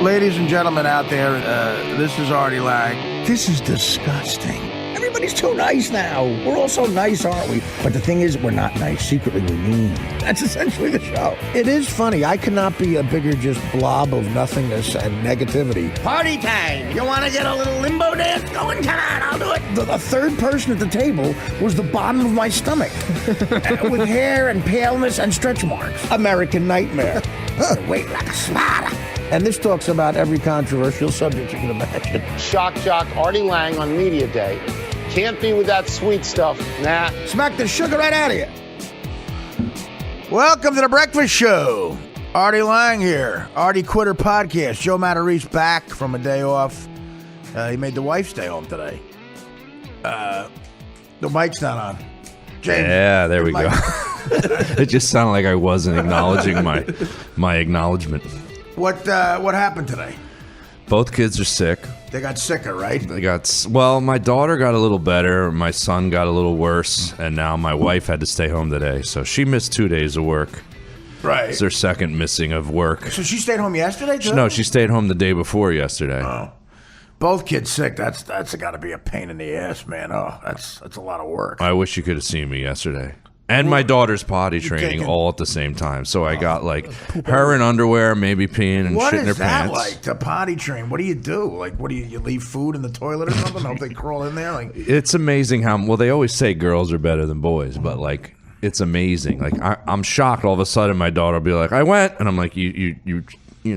Ladies and gentlemen out there, this is Artie Lang. This is disgusting. Everybody's too nice now. We're all so nice, aren't we? But the thing is, we're not nice. Secretly, we're mean. That's essentially the show. It is funny. I cannot be a bigger just blob of nothingness and negativity. Party time! You want to get a little limbo dance going? Come on, I'll do it. The third person at the table was the bottom of my stomach. With hair and paleness and stretch marks. American nightmare. Weight like a spider. And this talks about every controversial subject you can imagine. Shock jock Artie Lang on Media Day. Can't be with that sweet stuff. Nah. Smack the sugar right out of you. Welcome to the Breakfast Show. Artie Lang here. Artie Quitter Podcast. Joe Matarese back from a day off. He made the wife stay home today. The mic's not on. James, yeah, there we go. It just sounded like I wasn't acknowledging my acknowledgement. What happened today? Both kids are sick. They got sicker, right? Well, my daughter got a little better, my son got a little worse, and now my wife had to stay home today. So she missed 2 days of work. Right. It's her second missing of work. So she stayed home yesterday, too? No, she stayed home the day before yesterday. Oh. Both kids sick. That's got to be a pain in the ass, man. Oh, that's a lot of work. I wish you could have seen me yesterday. And my daughter's potty training all at the same time. So I got like her in underwear, maybe peeing and shit in her pants. What is that like to potty train? What do you do? Like, what do you leave food in the toilet or something? Hope they crawl in there? Like, it's amazing how, well, they always say girls are better than boys, but like, it's amazing. Like, I'm shocked all of a sudden my daughter will be like, I went, and I'm like, you know,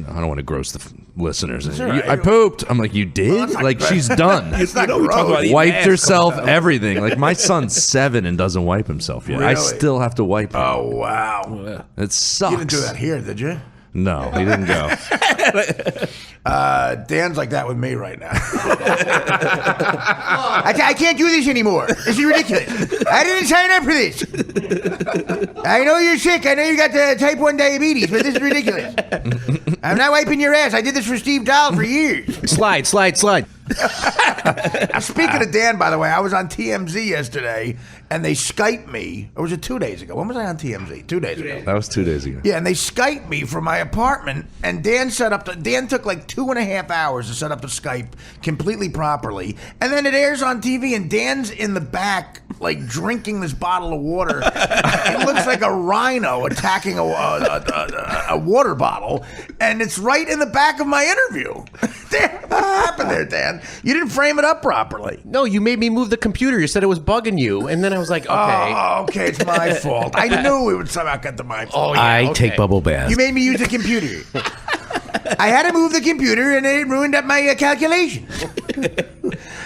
I don't want to gross the listeners. Right. I pooped. I'm like, you did? Well, like, she's done. It's not gross. Wiped herself, everything. Like, my son's 7 and doesn't wipe himself yet. Really? I still have to wipe him. Oh, wow. It sucks. You didn't do that here, did you? No, he didn't go. Dan's like that with me right now. I can't do this anymore. This is ridiculous. I didn't sign up for this. I know you're sick. I know you got the type 1 diabetes, but this is ridiculous. I'm not wiping your ass. I did this for Steve Dahl for years. Slide. Speaking of Dan, by the way, I was on TMZ yesterday, and they Skyped me. Or was it 2 days ago? When was I on TMZ? 2 days ago. That was 2 days ago. Yeah, and they Skyped me from my apartment, and Dan took like 2.5 hours to set up the Skype completely properly, and then it airs on TV, and Dan's in the back, like, drinking this bottle of water. It looks like a rhino attacking a water bottle, and it's right in the back of my interview. Dan, what happened there, Dan? You didn't frame it up properly. No, you made me move the computer. You said it was bugging you, and then I was like, okay. Oh, okay, it's my fault. I knew it would somehow get to my fault. Oh, yeah, I okay. take bubble baths. You made me use the computer. I had to move the computer, and it ruined up my calculation.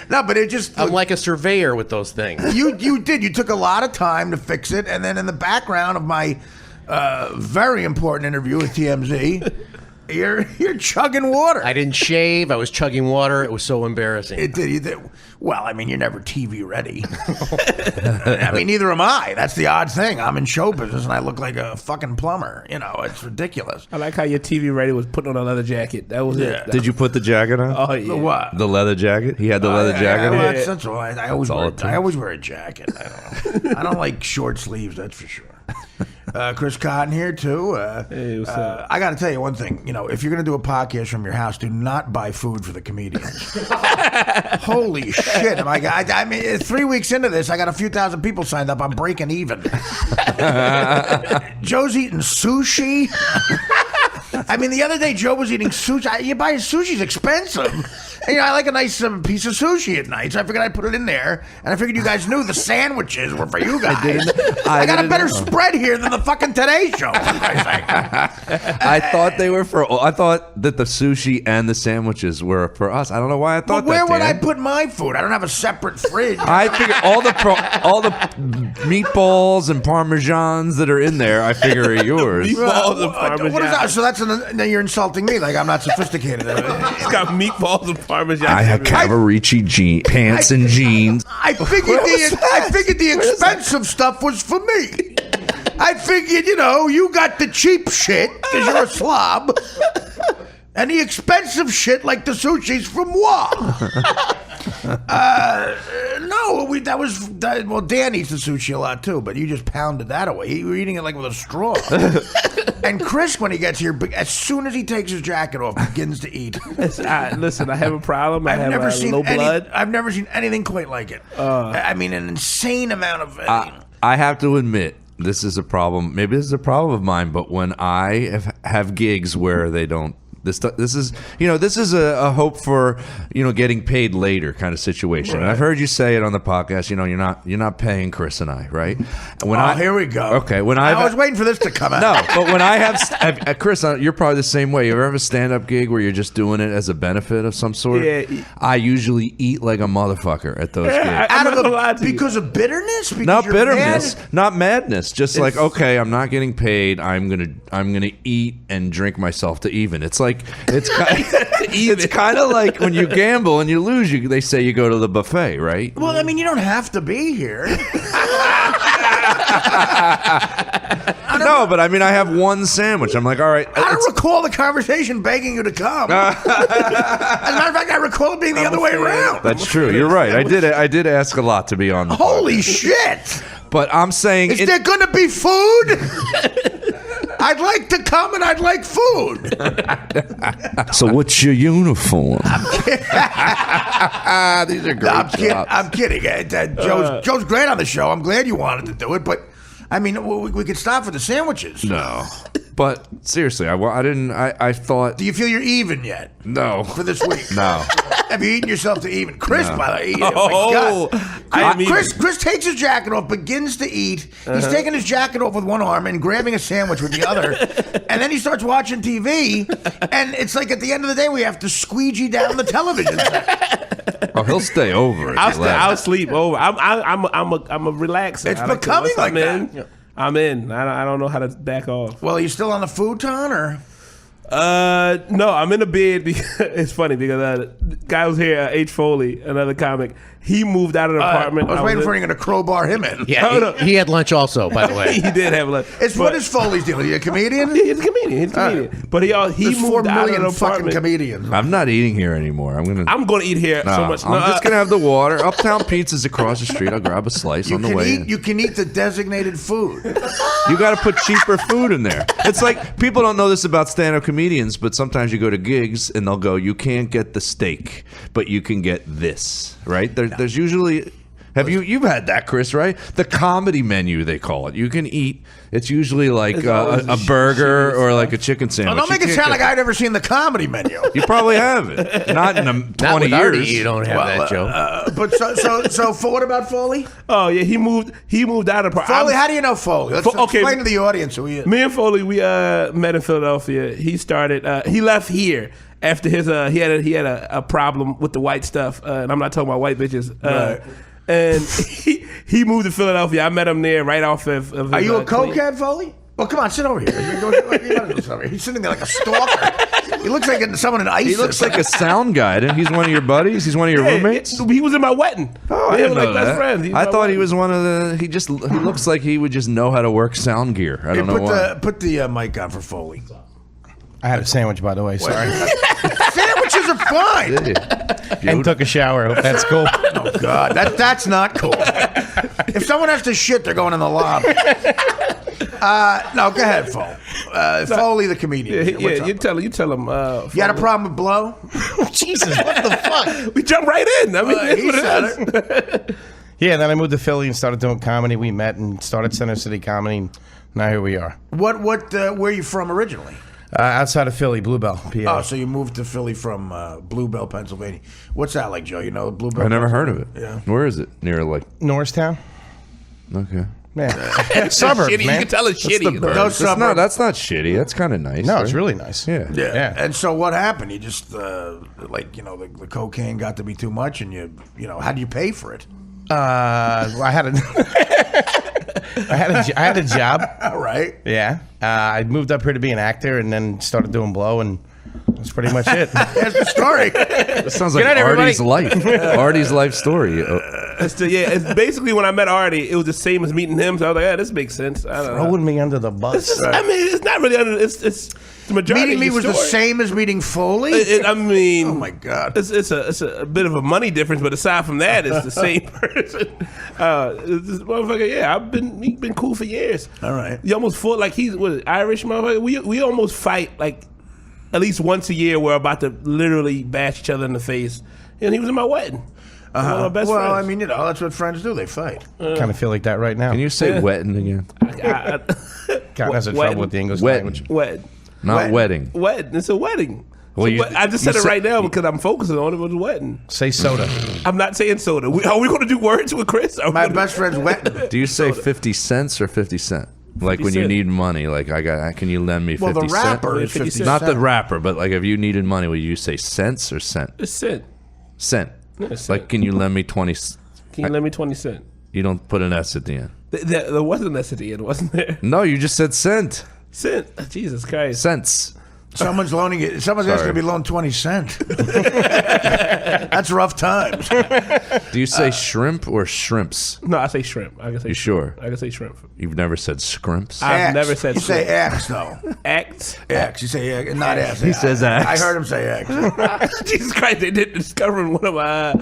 No, but it just... I'm like a surveyor with those things. You did. You took a lot of time to fix it, and then in the background of my very important interview with TMZ, you're chugging water. I didn't shave. I was chugging water. It was so embarrassing. It did. You did. Well, I mean, you're never TV ready. I mean, neither am I. That's the odd thing. I'm in show business, and I look like a fucking plumber. You know, it's ridiculous. I like how your TV ready was putting on a leather jacket. That was it. Did you put the jacket on? Oh, yeah. The what? The leather jacket? He had the leather jacket Well, on? that's all right. I always wear a jacket. I don't like short sleeves, that's for sure. Chris Cotton here too. Hey, what's up? I got to tell you one thing. You know, if you're going to do a podcast from your house, do not buy food for the comedians. Holy shit! I mean, 3 weeks into this, I got a few thousand people signed up. I'm breaking even. Joe's eating sushi. I mean, the other day Joe was eating sushi. You buy sushi's expensive. And, you know, I like a nice piece of sushi at night, so I figured I'd put it in there. And I figured you guys knew the sandwiches were for you guys. I got a better spread here than the fucking Today Show. I thought that the sushi and the sandwiches were for us. I don't know why I thought that. Where would Dan. I put my food? I don't have a separate fridge. I figure all the meatballs and parmesans that are in there, I figure are yours. Meatballs and Parmesan. What is that? So now you're insulting me like I'm not sophisticated. It's got meatballs and Parmesan. I have Cavaricci pants and jeans. I figured the expensive stuff was for me. I figured, you know, you got the cheap shit because you're a slob. And the expensive shit like the sushi's from moi. Well, Dan eats the sushi a lot too, but you just pounded that away. You were eating it like with a straw. And Chris, when he gets here, as soon as he takes his jacket off, begins to eat. Listen, I have a problem. I have low blood. I've never seen anything quite like it. I mean, an insane amount of. I have to admit, this is a problem. Maybe this is a problem of mine, but when I have gigs where they don't. This is a hope for getting paid later kind of situation. Right. And I've heard you say it on the podcast. You're not paying Chris and I, right? Here we go. Okay, I was waiting for this to come out. No, but when I have Chris, you're probably the same way. You ever have a stand-up gig where you're just doing it as a benefit of some sort? Yeah. I usually eat like a motherfucker at those gigs. Because of bitterness? Not bitterness, not madness. Just like, okay, I'm not getting paid. I'm gonna eat and drink myself to even. It's like it's kind of like when you gamble and you lose. They say you go to the buffet, right? Well, I mean, you don't have to be here. No, but I mean, I have one sandwich. I'm like, all right. I don't recall the conversation begging you to come. As a matter of fact, I recall it being the other way around. That's true. You're right. I did ask a lot to be on the Holy podcast. Shit! But I'm saying, is there going to be food? I'd like to come and I'd like food. So what's your uniform? These are great. I'm kidding. Joe's great on the show. I'm glad you wanted to do it, but I mean, we could stop for the sandwiches. No. But seriously, I didn't. I thought. Do you feel you're even yet? No. For this week? No. Have you eaten yourself to even? Chris, by the way. Oh, my God. Chris takes his jacket off, begins to eat. He's taking his jacket off with one arm and grabbing a sandwich with the other. And then he starts watching TV. And it's like at the end of the day, we have to squeegee down the television set. Oh, he'll stay over. I'll sleep over. I'm a relaxer. It's becoming like that. I'm in. I don't know how to back off. Well, are you still on the futon or? No, I'm in the bed because it's funny because guy was here, H. Foley, another comic. He moved out of the apartment. I was waiting for him to crowbar him in. Yeah, he had lunch also, by the way. He did have lunch. What is Foley's deal? Is he a comedian? He's a comedian. But he moved out of the apartment. Comedians. I'm not eating here anymore. I'm gonna eat here so much. I'm just gonna have the water. Uptown Pizza's across the street. I'll grab a slice on the way. You can eat the designated food. You got to put cheaper food in there. It's like people don't know this about stand-up comedians, but sometimes you go to gigs and they'll go, "You can't get the steak, but you can get this." Right? There's usually. You've had that, Chris, right? The comedy menu, they call it. You can eat. It's usually like a burger or like a chicken sandwich. Don't make it sound like I've never seen the comedy menu. You probably haven't. Not in 20 years. Artie, you don't have that, Joe. But so what about Foley? Oh yeah, he moved out of the Foley. How do you know Foley? Let's explain to the audience who he is. Me and Foley, we met in Philadelphia. He started. He left here. After his, he had a problem with the white stuff, and I'm not talking about white bitches. Right. And he moved to Philadelphia. I met him there right off of his, Are you a cokehead, Foley? Well, come on, sit over here. He's sitting there like a stalker. He looks like someone in ISIS. He looks like a sound guy. He's one of your buddies. He's one of your roommates. He was in my wedding. Oh, I didn't know that. Best friends. I thought he was one of the. He looks like he would just know how to work sound gear. I don't know why. Put the mic on for Foley. I had a sandwich, by the way. Sorry. Sandwiches are fine. And took a shower. Hope that's cool. Oh God, that's not cool. If someone has to shit, they're going in the lobby. No, go ahead, Foley, the comedian. You tell him. You had a problem with blow? Jesus, what the fuck? We jumped right in. I mean, he said it. Yeah, then I moved to Philly and started doing comedy. We met and started Center City Comedy. And now here we are. Where are you from originally? Outside of Philly, Bluebell, PA. Oh, so you moved to Philly from Bluebell, Pennsylvania. What's that like, Joe? You know Bluebell? I never heard of it. Yeah. Where is it? Near like Norristown? Okay. Yeah. Suburbs, shitty. man. You can tell it's shitty. That's not shitty. That's kind of nice. No, right? it's really nice. Yeah. And so what happened? You just the cocaine got to be too much, and how do you pay for it? I had a job. All right. Yeah. I moved up here to be an actor and then started doing blow, and that's pretty much it. That's the story. This sounds like night, Artie's everybody. life. Artie's life story. It's basically when I met Artie, it was the same as meeting him. So I was like, this makes sense. I don't know. Throwing me under the bus. I mean, it's not really under. It's the majority. Meeting me of was your the story. same as meeting Foley. I mean, oh my God, it's a bit of a money difference, but aside from that, it's the same person. This motherfucker, yeah, he's been cool for years. All right. You almost fought like he's Irish motherfucker. We almost fight like at least once a year. We're about to literally bash each other in the face, and he was in my wedding. One of my best well, friends. I mean, that's what friends do. They fight. Kind of feel like that right now. Can you say wetting again? God has a Wedding. trouble with the English Wedding. language. Wedding. Not wedding. Wedding. It's a wedding. Well, So you- I just said you it said- right now because I'm focusing on it. It was wedding. Say soda. I'm not saying soda. Are we going to do words with Chris? My best friend's wet. Do you say 50 cents or 50 cent? Like 50 when you cent. need money, like can you lend me 50 Well, the cent? rapper is 50 50 cent. Not the rapper, but like if you needed money, would you say cents or cent? It's cent. Cent. Yeah, cent. Like, can you lend me 20? Can you lend me 20 cents? You don't put an S at the end. There wasn't an S at the end, wasn't there? No, you just said cent. Cent. Jesus Christ. Cents. Someone's loaning it. Someone's asking to be loaned 20 cents. That's rough times. Do you say shrimp or shrimps? No, I say shrimp. I can say You sure? I can say shrimp. You've never said scrimps? I've never said You say shrimp. X, though. X. X. You say X, not S. He says X. I heard him say X. Jesus Christ, they did discover one of my.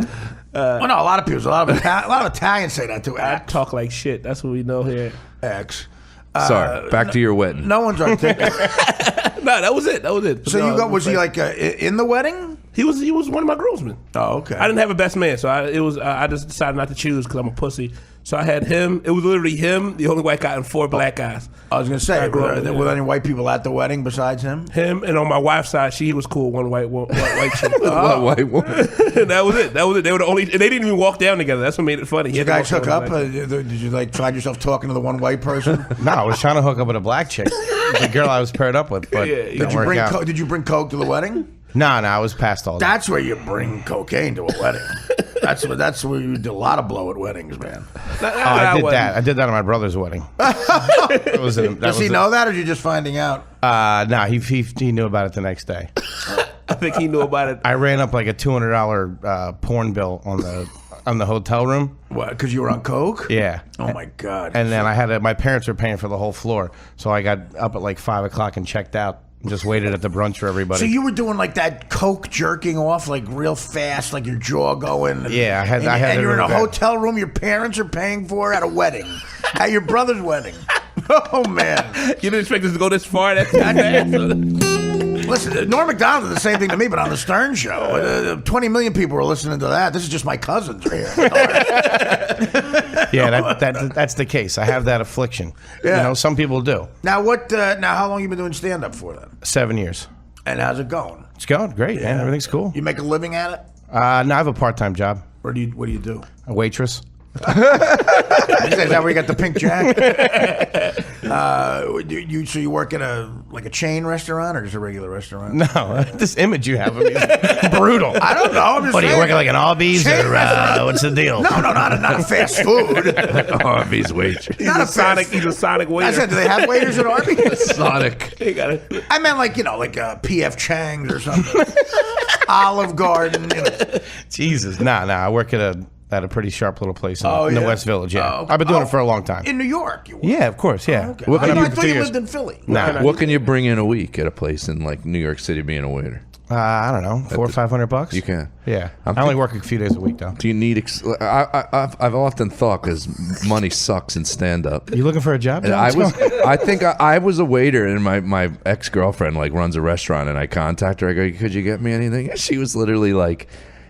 Well, no, a lot of people. A lot of Italians say that too. I X. talk like shit. That's what we know here. X. Sorry, back to your wedding. No one's articulate. No, that was it. That was it. So No, you got? it Was he like in the wedding? He was one of my groomsmen. Oh, okay. I didn't have a best man, so I just decided not to choose because I'm a pussy. So I had him. It was literally him, the only white guy, and 4 black guys. I was gonna say, I grew up were with there him. were any white people at the wedding besides him? Him, and on my wife's side, she was cool. One white chick. What white woman? And that was it. They were the only. And they didn't even walk down together. That's what made it funny. You guys hook up? Did you like find yourself talking to the one white person? No, I was trying to hook up with a black chick, the girl I was paired up with, but Yeah, it Did didn't you work bring out. Did you bring coke to the wedding? No, I was past all that. That's where you bring cocaine to a wedding. That's where you do a lot of blow at weddings, man. I did that. I did that at my brother's wedding. Does he know that, or are you just finding out? No, he knew about it the next day. I think he knew about it. I ran up like a $200 porn bill on the hotel room. What? Because you were on coke? Yeah. Oh my god. And then my parents were paying for the whole floor, so I got up at like 5 o'clock and checked out. And just waited at the brunch for everybody. So you were doing like that coke jerking off like real fast, like your jaw going. And, Yeah, I had And it you're in a really bad. hotel room your parents are paying for at a wedding, at your brother's wedding. Oh man! You didn't expect us to go this far. That's too fast. Listen, Norm Macdonald did the same thing to me, but on the Stern Show. 20 million people were listening to that. This is just my cousins right here. Yeah, that's the case. I have that affliction. Yeah. You know, some people do. Now what? Now how long you been doing stand up for then? 7 years. And how's it going? It's going great, man. Everything's cool. You make a living at it, No, I have a part-time job. or what do you do? A waitress. Is that where you got the pink jacket? So you work at a chain restaurant or just a regular restaurant? No, this image you have of me is brutal. I don't know. I'm just What, are you saying. working like an Arby's Chain or restaurant. what's the deal? No, not a fast food. Arby's waitress. Not a fast. He's a Sonic I waiter. said, do they have waiters at Arby's? Sonic. He got it. I meant like P.F. Chang's or something. Olive Garden. Jesus. Nah, I work at a pretty sharp little place in the yeah? West Village, yeah. Oh, okay. I've been doing it for a long time. In New York, you work. Yeah, of course, yeah. Okay. What I can you- thought you lived in Philly. Nah. What can you bring in a week at a place in like New York City being a waiter? I don't know, $400 or $500. You can. Yeah. I'm I only work a few days a week though. Do you need? I've often thought because money sucks in stand up. You looking for a job? I think I was a waiter, and my ex girlfriend like runs a restaurant, and I contact her. I go, "Could you get me anything?" And she was literally like,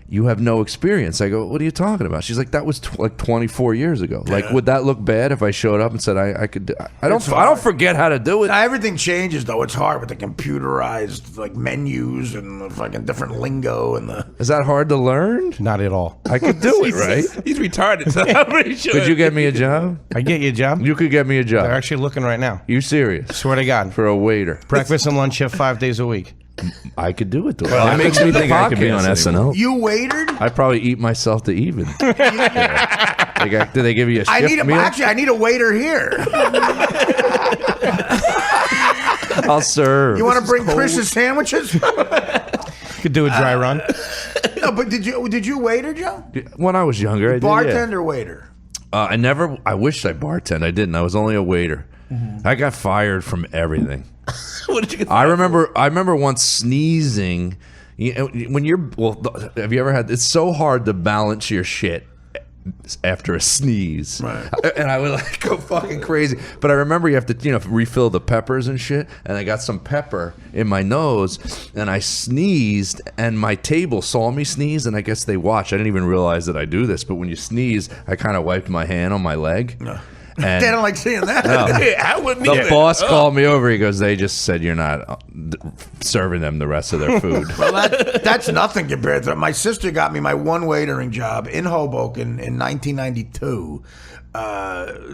"You have no experience." I go, "What are you talking about?" She's like, "That was like 24 years ago. Like, would that look bad if I showed up and said I could? I don't forget how to do it." Now, everything changes though. It's hard with the computerized like menus and the fucking different lingo and the. Is that hard to learn? Not at all. I could do it, right? He's retarded. So I'm pretty sure. Could you get me a job? I get you a job. You could get me a They're job. actually looking right now. You serious? Swear to God. For a waiter, Breakfast and lunch shift 5 days a week. I could do it. That makes me think I could be on SNL. You waitered? I probably eat myself to even. Yeah. Do they give you a shift meal? I need a waiter here. I'll serve. You want to bring Chris's sandwiches? Could do a dry run. No, but did you waiter, Joe? When I was younger, I did. Bartender, waiter. I wished I bartended. I didn't. I was only a waiter. I got fired from everything. What did you get? I remember once sneezing. When have you ever had? It's so hard to balance your shit after a sneeze, Right. And I would like go fucking crazy. But I remember you have to refill the peppers and shit. And I got some pepper in my nose, and I sneezed, and my table saw me sneeze, and I guess they watched. I didn't even realize that I do this, but when you sneeze, I kind of wiped my hand on my leg. No. And They don't like seeing that. No. I wouldn't The either. boss called me over. He goes, "They just said you're not serving them the rest of their food." Well, that's nothing compared to my sister got me my one waitering job in Hoboken in 1992,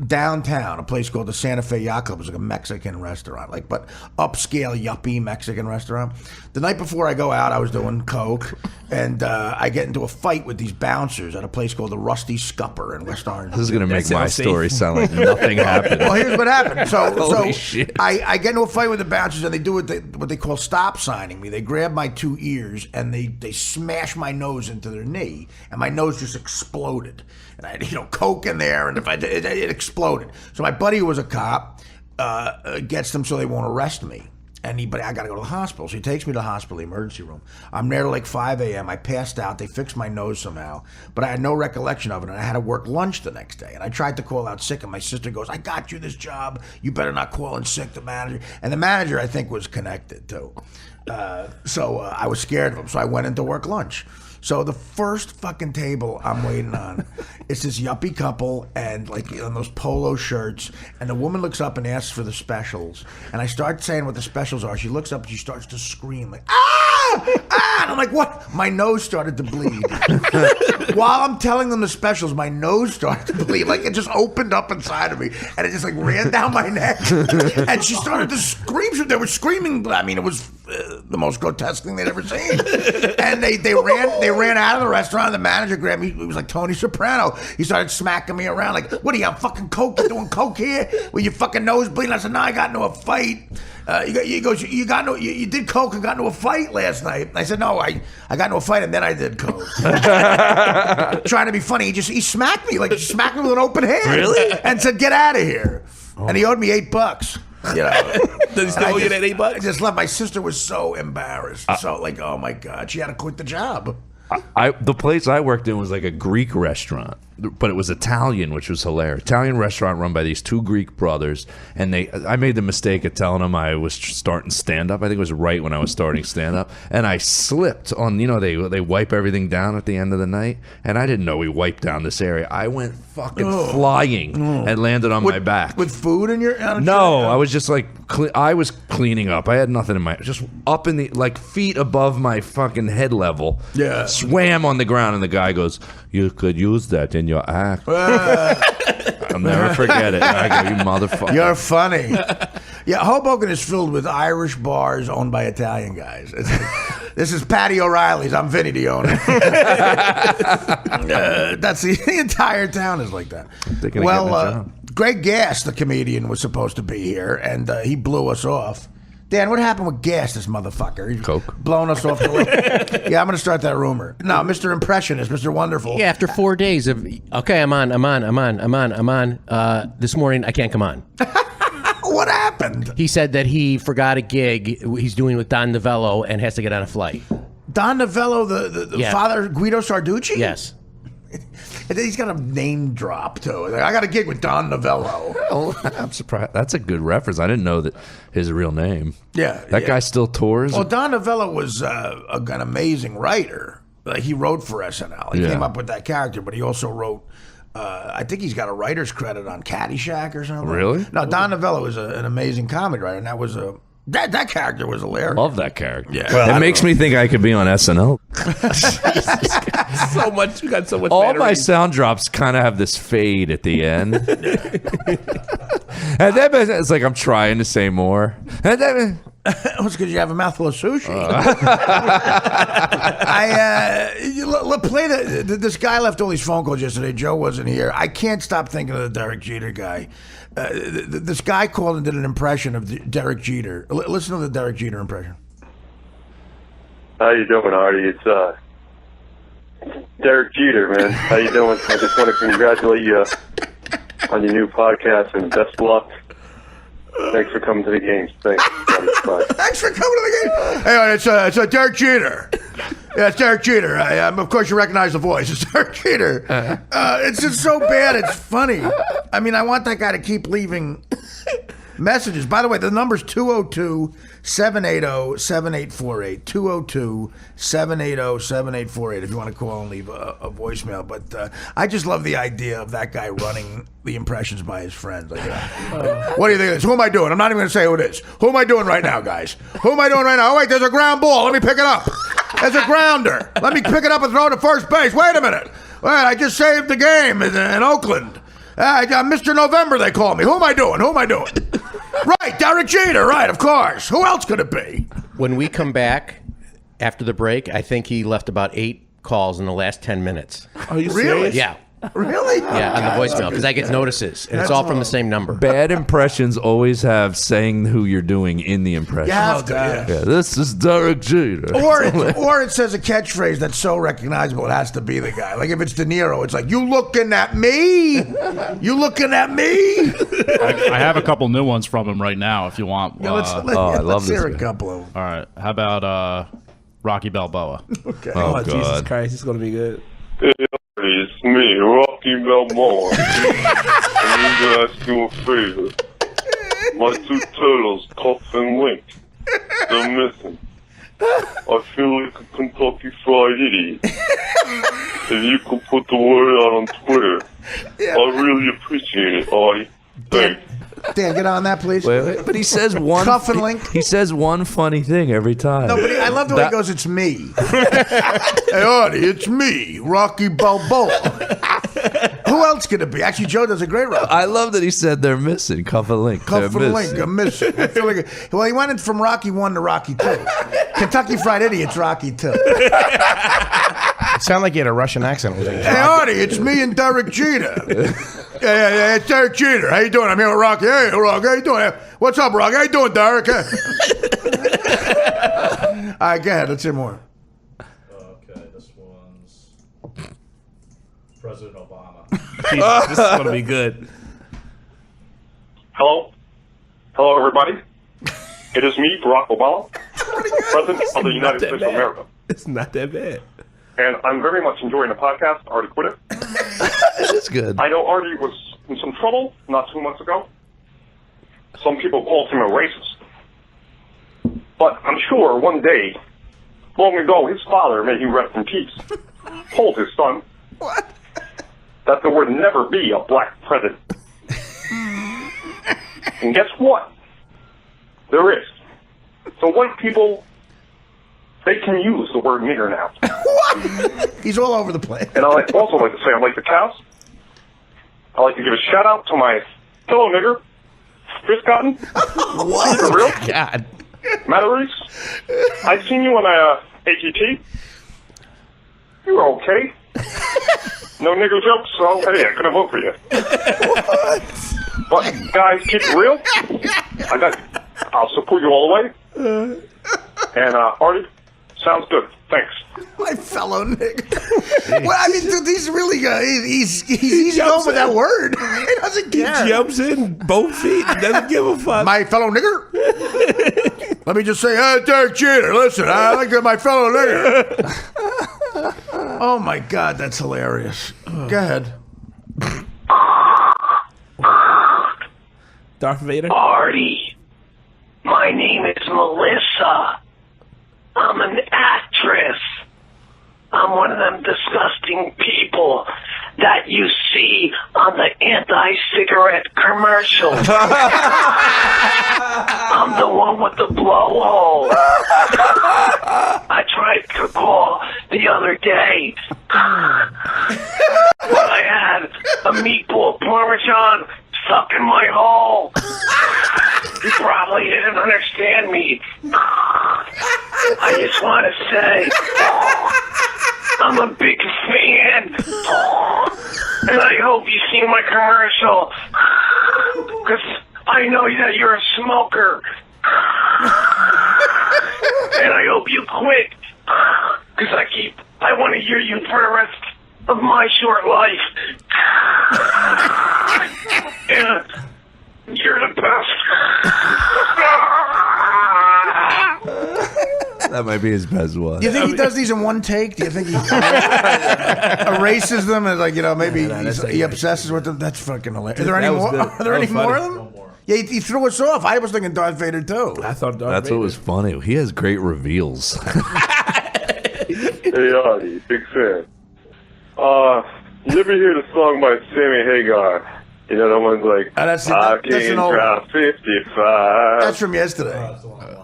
downtown, a place called the Santa Fe Yacht Club. It was like a Mexican restaurant, but upscale yuppie Mexican restaurant. The night before I go out, I was doing coke, and I get into a fight with these bouncers at a place called the Rusty Scupper in West Orange. This is gonna make my sounds safe. story sound like nothing happened. Well, here's what happened. Holy So shit. I get into a fight with the bouncers, and they do what they call stop signing me. They grab my two ears and they smash my nose into their knee, and my nose just exploded. And I had coke in there, and it exploded. So my buddy, who was a cop, gets them so they won't arrest me. But I got to go to the hospital. So he takes me to the hospital, the emergency room. I'm there till like 5 a.m. I passed out. They fixed my nose somehow. But I had no recollection of it, and I had to work lunch the next day. And I tried to call out sick, and my sister goes, "I got you this job. You better not call in sick, the manager." And the manager, I think, was connected, too. So I was scared of him, so I went in to work lunch. So the first fucking table I'm waiting on, it's this yuppie couple and on those polo shirts, and the woman looks up and asks for the specials, and I start saying what the specials are. She looks up and she starts to scream like, "Ah! Ah!" And I'm like, "What?" My nose started to bleed. While I'm telling them the specials, my nose started to bleed. It just opened up inside of me, and it just ran down my neck. And she started to scream. So they were screaming. I mean, it was the most grotesque thing they'd ever seen. And they ran out of the restaurant. The manager grabbed me. It was like Tony Soprano. He started smacking me around like, "What are you on fucking coke? You doing coke here? With your fucking nose bleeding?" I said, "No, I got into a fight." He goes, you did coke and got into a fight last night. I said, "No, I got into a fight and then I did coke." Trying to be funny, he smacked me he smacked me with an open hand. Really? And said, "Get out of here." And he owed me $8. Does he still owe you that $8? I just left. My sister was so embarrassed. Oh my God, she had to quit the job. The place I worked in was like a Greek restaurant, but it was Italian, which was hilarious. Italian restaurant run by these two Greek brothers, and I made the mistake of telling them I was starting stand-up. I think it was right when I was starting stand-up, and I slipped on, they wipe everything down at the end of the night, and I didn't know we wiped down this area. I went fucking flying and landed on my back. With food in your... No, I was just I was cleaning up. I had nothing in my... Just up in the... feet above my fucking head level. Yeah. Swam on the ground, and the guy goes, "You could use that in your act." I'll never forget it. I go, "You motherfucker." You're funny. Yeah, Hoboken is filled with Irish bars owned by Italian guys. This is Patty O'Reilly's. I'm Vinny, the owner. That's the entire town is like that. Well, Greg Gass, the comedian, was supposed to be here, and he blew us off. Dan, what happened with Gass, this motherfucker? He's Coke. Blowing us off the list. Yeah, I'm going to start that rumor. No, Mr. Impressionist, Mr. Wonderful. Yeah, after 4 days of, okay, I'm on. This morning, I can't come on. What happened? He said that he forgot a gig he's doing with Don Novello and has to get on a flight. Don Novello, the Yeah. father, Guido Sarducci? Yes. And then he's got a name drop, too. I got a gig with Don Novello. Oh, I'm surprised. That's a good reference. I didn't know that his real name. Yeah. That guy still tours? Well, Don Novello was an amazing writer. He wrote for SNL. He came up with that character, but he also wrote... I think he's got a writer's credit on Caddyshack or something. Really? No, Don Novello is an amazing comedy writer, and that was that character was hilarious. Love that character. Yeah. Well, it makes me think I could be on SNL. So much. You got so much. All my batteries. sound drops kind of have this fade at the end. And then it's like I'm trying to say more. And then... It's because you have a mouthful of sushi. Play this guy left all these phone calls yesterday. Joe wasn't here. I can't stop thinking of the Derek Jeter guy. This guy called and did an impression of Derek Jeter. Listen to the Derek Jeter impression. How you doing, Artie? It's Derek Jeter, man. How you doing? I just want to congratulate you on your new podcast and best luck. Thanks for coming to the games. Thanks. Bye. Thanks for coming to the game. Hey, it's Derek Jeter. Yeah, it's Derek Jeter. Of course, you recognize the voice. It's Derek Jeter. It's just so bad. It's funny. I mean, I want that guy to keep leaving messages. By the way, the number's 202-780-7848. 202-780-7848 if you want to call and leave a voicemail. But I just love the idea of that guy running the impressions by his friends. Like, what do you think of this? Who am I doing? I'm not even going to say who it is. Who am I doing right now, guys? Who am I doing right now? Oh, wait, there's a ground ball. Let me pick it up. There's a grounder. Let me pick it up and throw it to first base. Wait a minute. Wait, I just saved the game in Oakland. Mr. November, they call me. Who am I doing? Right, Derek Jeter, right, of course. Who else could it be? When we come back after the break, I think he left about 8 calls in the last 10 minutes. Are you Really? serious? Yeah. Really? Yeah, on the voicemail, because I get notices, and it's all from the same number. Bad impressions always have saying who you're doing in the impression. You have to, yeah. Yeah, this is Derek Jeter. Or it says a catchphrase that's so recognizable it has to be the guy. Like if it's De Niro, it's like, you looking at me? You looking at me? I have a couple new ones from him right now if you want. I love let's this hear a guy. couple of them. All right. How about Rocky Balboa? Okay. Oh, Jesus God. Christ, it's gonna be good. It's me, Rocky Balboa. I need to ask you a favor. My 2 turtles, Cuff and Link, they're missing. I feel like a Kentucky Fried Idiot. If you could put the word out on Twitter, I really appreciate it, Artie. Thanks. Dan, get on that, please. Wait, but he says one. Cuff and Link. He says one funny thing every time. No, but I love the way he goes, it's me. Hey, Artie, it's me, Rocky Balboa. Who else could it be? Actually, Joe does a great Rocky. I love that he said they're missing. Cuff and Link. Cuff They're and missing. Link, I'm missing. I feel like well, he went in from Rocky 1 to Rocky 2. Kentucky Fried Idiot's Rocky 2. It sounded like he had a Russian accent. Hey, Artie, it's me and Derek Jeter. Yeah, it's Derek Jeter. How you doing? I'm here with Rocky. Hey, Rocky, how you doing? What's up, Rocky? How you doing, Derek? All right, go ahead. Let's hear more. Okay, this one's President Obama. Jesus, this is gonna be good. Hello, everybody. It is me, Barack Obama, President of the United States of America. It's not that bad. And I'm very much enjoying the podcast, Artie Quit It. It is good. I know Artie was in some trouble not 2 months ago. Some people called him a racist. But I'm sure one day, long ago, his father, may he rest in peace, told his son that there would never be a black president. And guess what? There is. So white people, they can use the word nigger now. What? He's all over the place. And I also like to say I like the cows. I like to give a shout out to my fellow nigger, Chris Cotton. What? For real? God. Matarese. I've seen you on ATT. You were okay. No nigger jokes, so hey, I couldn't vote for you. What? But guys, keep it real. I'll support you all the way. And Artie, sounds good. Thanks. My fellow nigga. Well, I mean, dude, he's really he's going with that word. He doesn't He care. jumps in both feet and doesn't give a fuck. My fellow nigger. Let me just say, hey, Derek Jeter, listen, I like my fellow nigger. Oh my God, that's hilarious. Go ahead. Darth Vader. Artie, my name is Melissa. I'm an actress. I'm one of them disgusting people that you see on the anti-cigarette commercials. I'm the one with the blowhole. I tried to call the other day, but I had a meatball parmesan stuck in my hole. You probably didn't understand me. I just want to say, I'm a big fan. And I hope you see my commercial. Because I know that you're a smoker. And I hope you quit. Because I want to hear you for the rest of my short life. And you're the best. That might be his best one. Do you think he does these in one take? Do you think he erases them and maybe he obsesses with them? That's fucking hilarious. Are there any more? Are there any more of them? Yeah, he threw us off. I was thinking Darth Vader too. I thought That's what was funny. He has great reveals. Hey, Artie, big fan. You ever hear the song by Sammy Hagar? You know, the one's like, that's I an can old drive 55. That's from yesterday.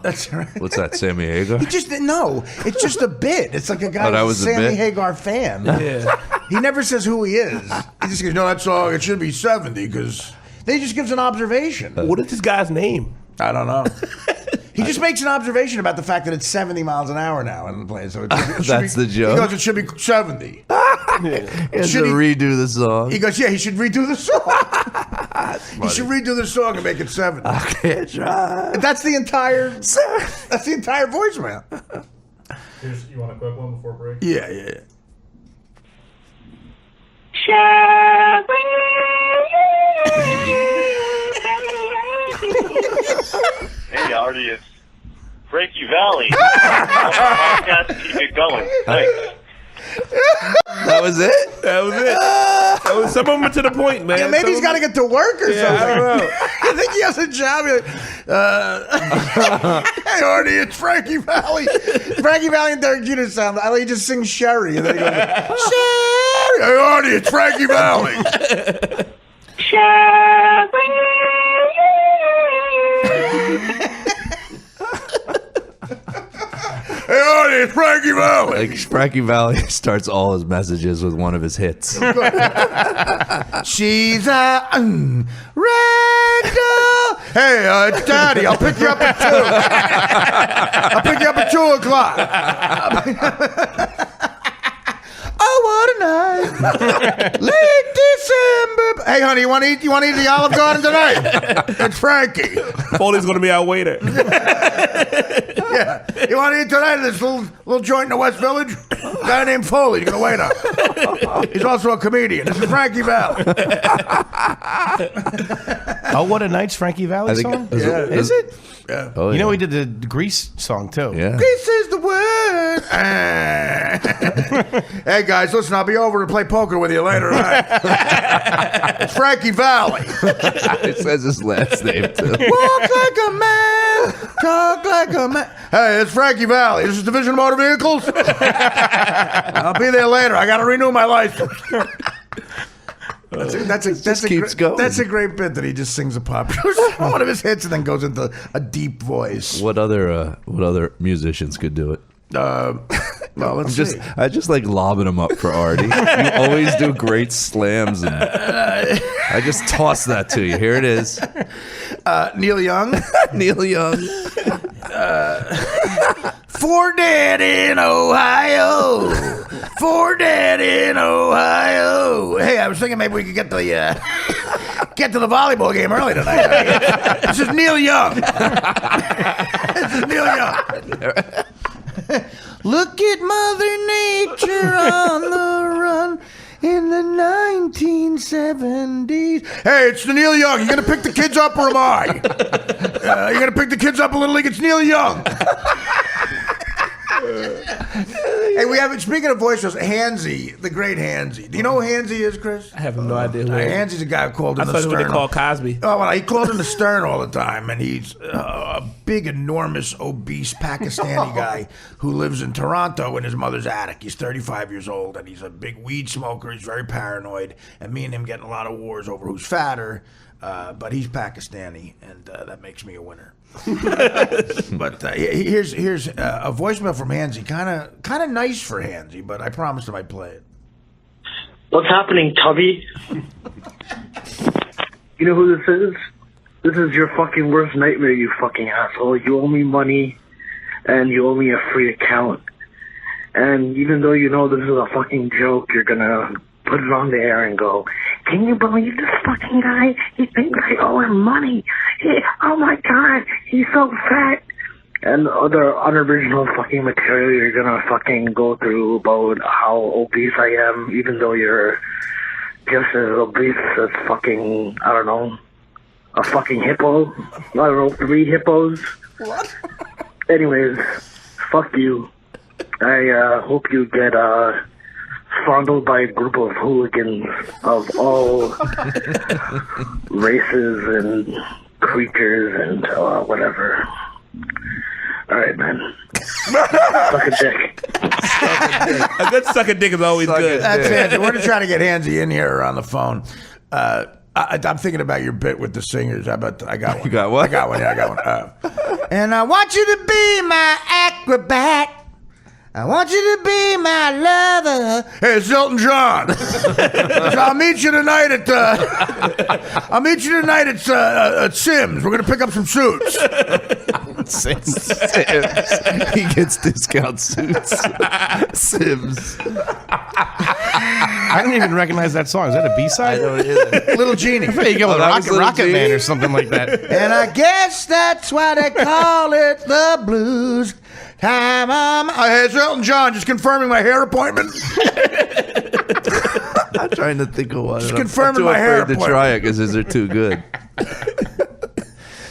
That's right. What's that, Sammy Hagar? He just no. It's just a bit. It's like a guy that who's a was a Sammy bit? Hagar fan. Yeah. He never says who he is. He just goes, "No, that song it should be 70 because." They just gives an observation. What is this guy's name? I don't know. He just makes an observation about the fact that it's 70 miles an hour now in the place. So That's the joke. He goes, it should be 70. He has to redo the song. He goes, yeah, he should redo the song. He should redo the song and make it 70. I can't drive. That's the entire voicemail. You want a quick one before break? Yeah. Hey, Artie, it's Frankie Valley. Podcast, keep it going. Thanks. That was it? That was some of them are to the point, man. Yeah, maybe he's got to get to work or something. I don't know. I think he has a job. Hey, Artie, it's Frankie Valley. Frankie Valley and Derek Jeter sound. He just sings Sherry. And then he goes, Sherry. Hey, Artie, it's Frankie Valley. Hey, Artie, it's Frankie Valley. Like Frankie Valley starts all his messages with one of his hits. She's a ragdoll. Hey, it's Daddy. I'll pick you up at 2. I'll pick you up at 2 o'clock. Oh, what a night. Late December. Hey, honey, you want to eat the Olive Garden tonight? It's Frankie. Foley's going to be our waiter. Yeah. You want to eat tonight at this little joint in the West Village? A guy named Foley. You're going to wait on. He's also a comedian. This is Frankie Valley. Oh, What a Night's Frankie Valley song? Is it? Yeah. Oh, You know yeah. he did the Grease song too. Yeah. This is the word. Hey, guys, listen, I'll be over to play poker with you later. Right? It's Frankie Valley. It says his last name, too. Walk like a man, talk like a man. Hey, it's Frankie Valley. This is Division of Motor Vehicles. I'll be there later. I got to renew my license. That's a great bit that he just sings a popular one of his hits and then goes into a deep voice. What other musicians could do it? Well, let's see. I just like lobbing them up for Artie. You always do great slams, and I just toss that to you. Here it is. Neil Young. Neil Young. For Dad in Ohio. For Dad in Ohio. Hey, I was thinking maybe we could get to the volleyball game early tonight. This is Neil Young. This is Neil Young. Look at Mother Nature on the run in the 1970s. Hey, it's the Neil Young. You gonna pick the kids up or am I? You gonna pick the kids up a Little League? It's Neil Young. Hey, we have, speaking of voice shows, Hansy, the great Hansy. Do you know who Hansy is, Chris? I have no idea who Hansy's a guy who called in the I thought Stern. what they call Cosby. Oh, well, he called in the Stern all the time, and he's a big, enormous, obese Pakistani guy who lives in Toronto in his mother's attic. He's 35 years old, and he's a big weed smoker. He's very paranoid, and me and him get in a lot of wars over who's fatter, but he's Pakistani, and that makes me a winner. But here's a voicemail from Hansy, kind of nice for Hansy, but I promised him I'd play it. What's happening, Tubby? You know who this is? This is your fucking worst nightmare, you fucking asshole. You owe me money, and you owe me a free account. And even though you know this is a fucking joke, you're gonna put it on the air and go, can you believe this fucking guy? He thinks I owe him money. Oh my god, he's so fat. And other unoriginal fucking material you're gonna fucking go through about how obese I am, even though you're just as obese as fucking, I don't know, a fucking hippo. I don't know, 3 hippos. What? Anyways, fuck you. I hope you get fondled by a group of hooligans of all races and creatures and whatever. All right, man. Suck a dick. A good suck a dick is always good. That's it. We're just trying to get Hansy in here on the phone. I'm thinking about your bit with the singers. I got one. You got what? I got one. Yeah, I got one. And I want you to be my acrobat. I want you to be my lover. Hey, it's Elton John. So I'll meet you tonight at Sims. We're gonna pick up some suits. Sims. He gets discount suits. Sims. I don't even recognize that song. Is that a B-side? I don't either. Little Genie. I thought you go with Rocket Man or something like that. And I guess that's why they call it the blues. Time. Hey, it's Elton John. Just confirming my hair appointment. I'm trying to think of one. Just confirming my hair I'm too afraid to try it because these are too good.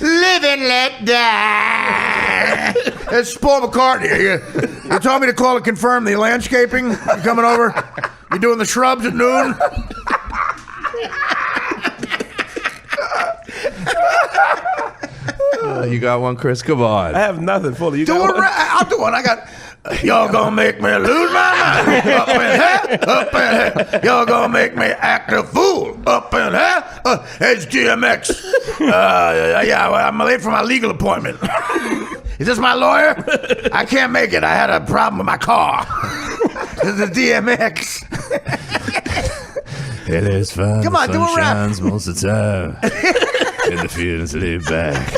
Live and let die. It's Paul McCartney. You told me to call and confirm the landscaping. You coming over? You doing the shrubs at noon? You got one, Chris? Come on. I have nothing, Foley. You got one? I'll do one. I got. Y'all gonna make me lose my mind. Up in here, up in here. Y'all gonna make me act a fool. Up in here. It's DMX. Yeah, I'm late for my legal appointment. Is this my lawyer? I can't make it. I had a problem with my car. This is DMX. It is fun. Come on, do a rap. Most of the time. And the feelings laid back.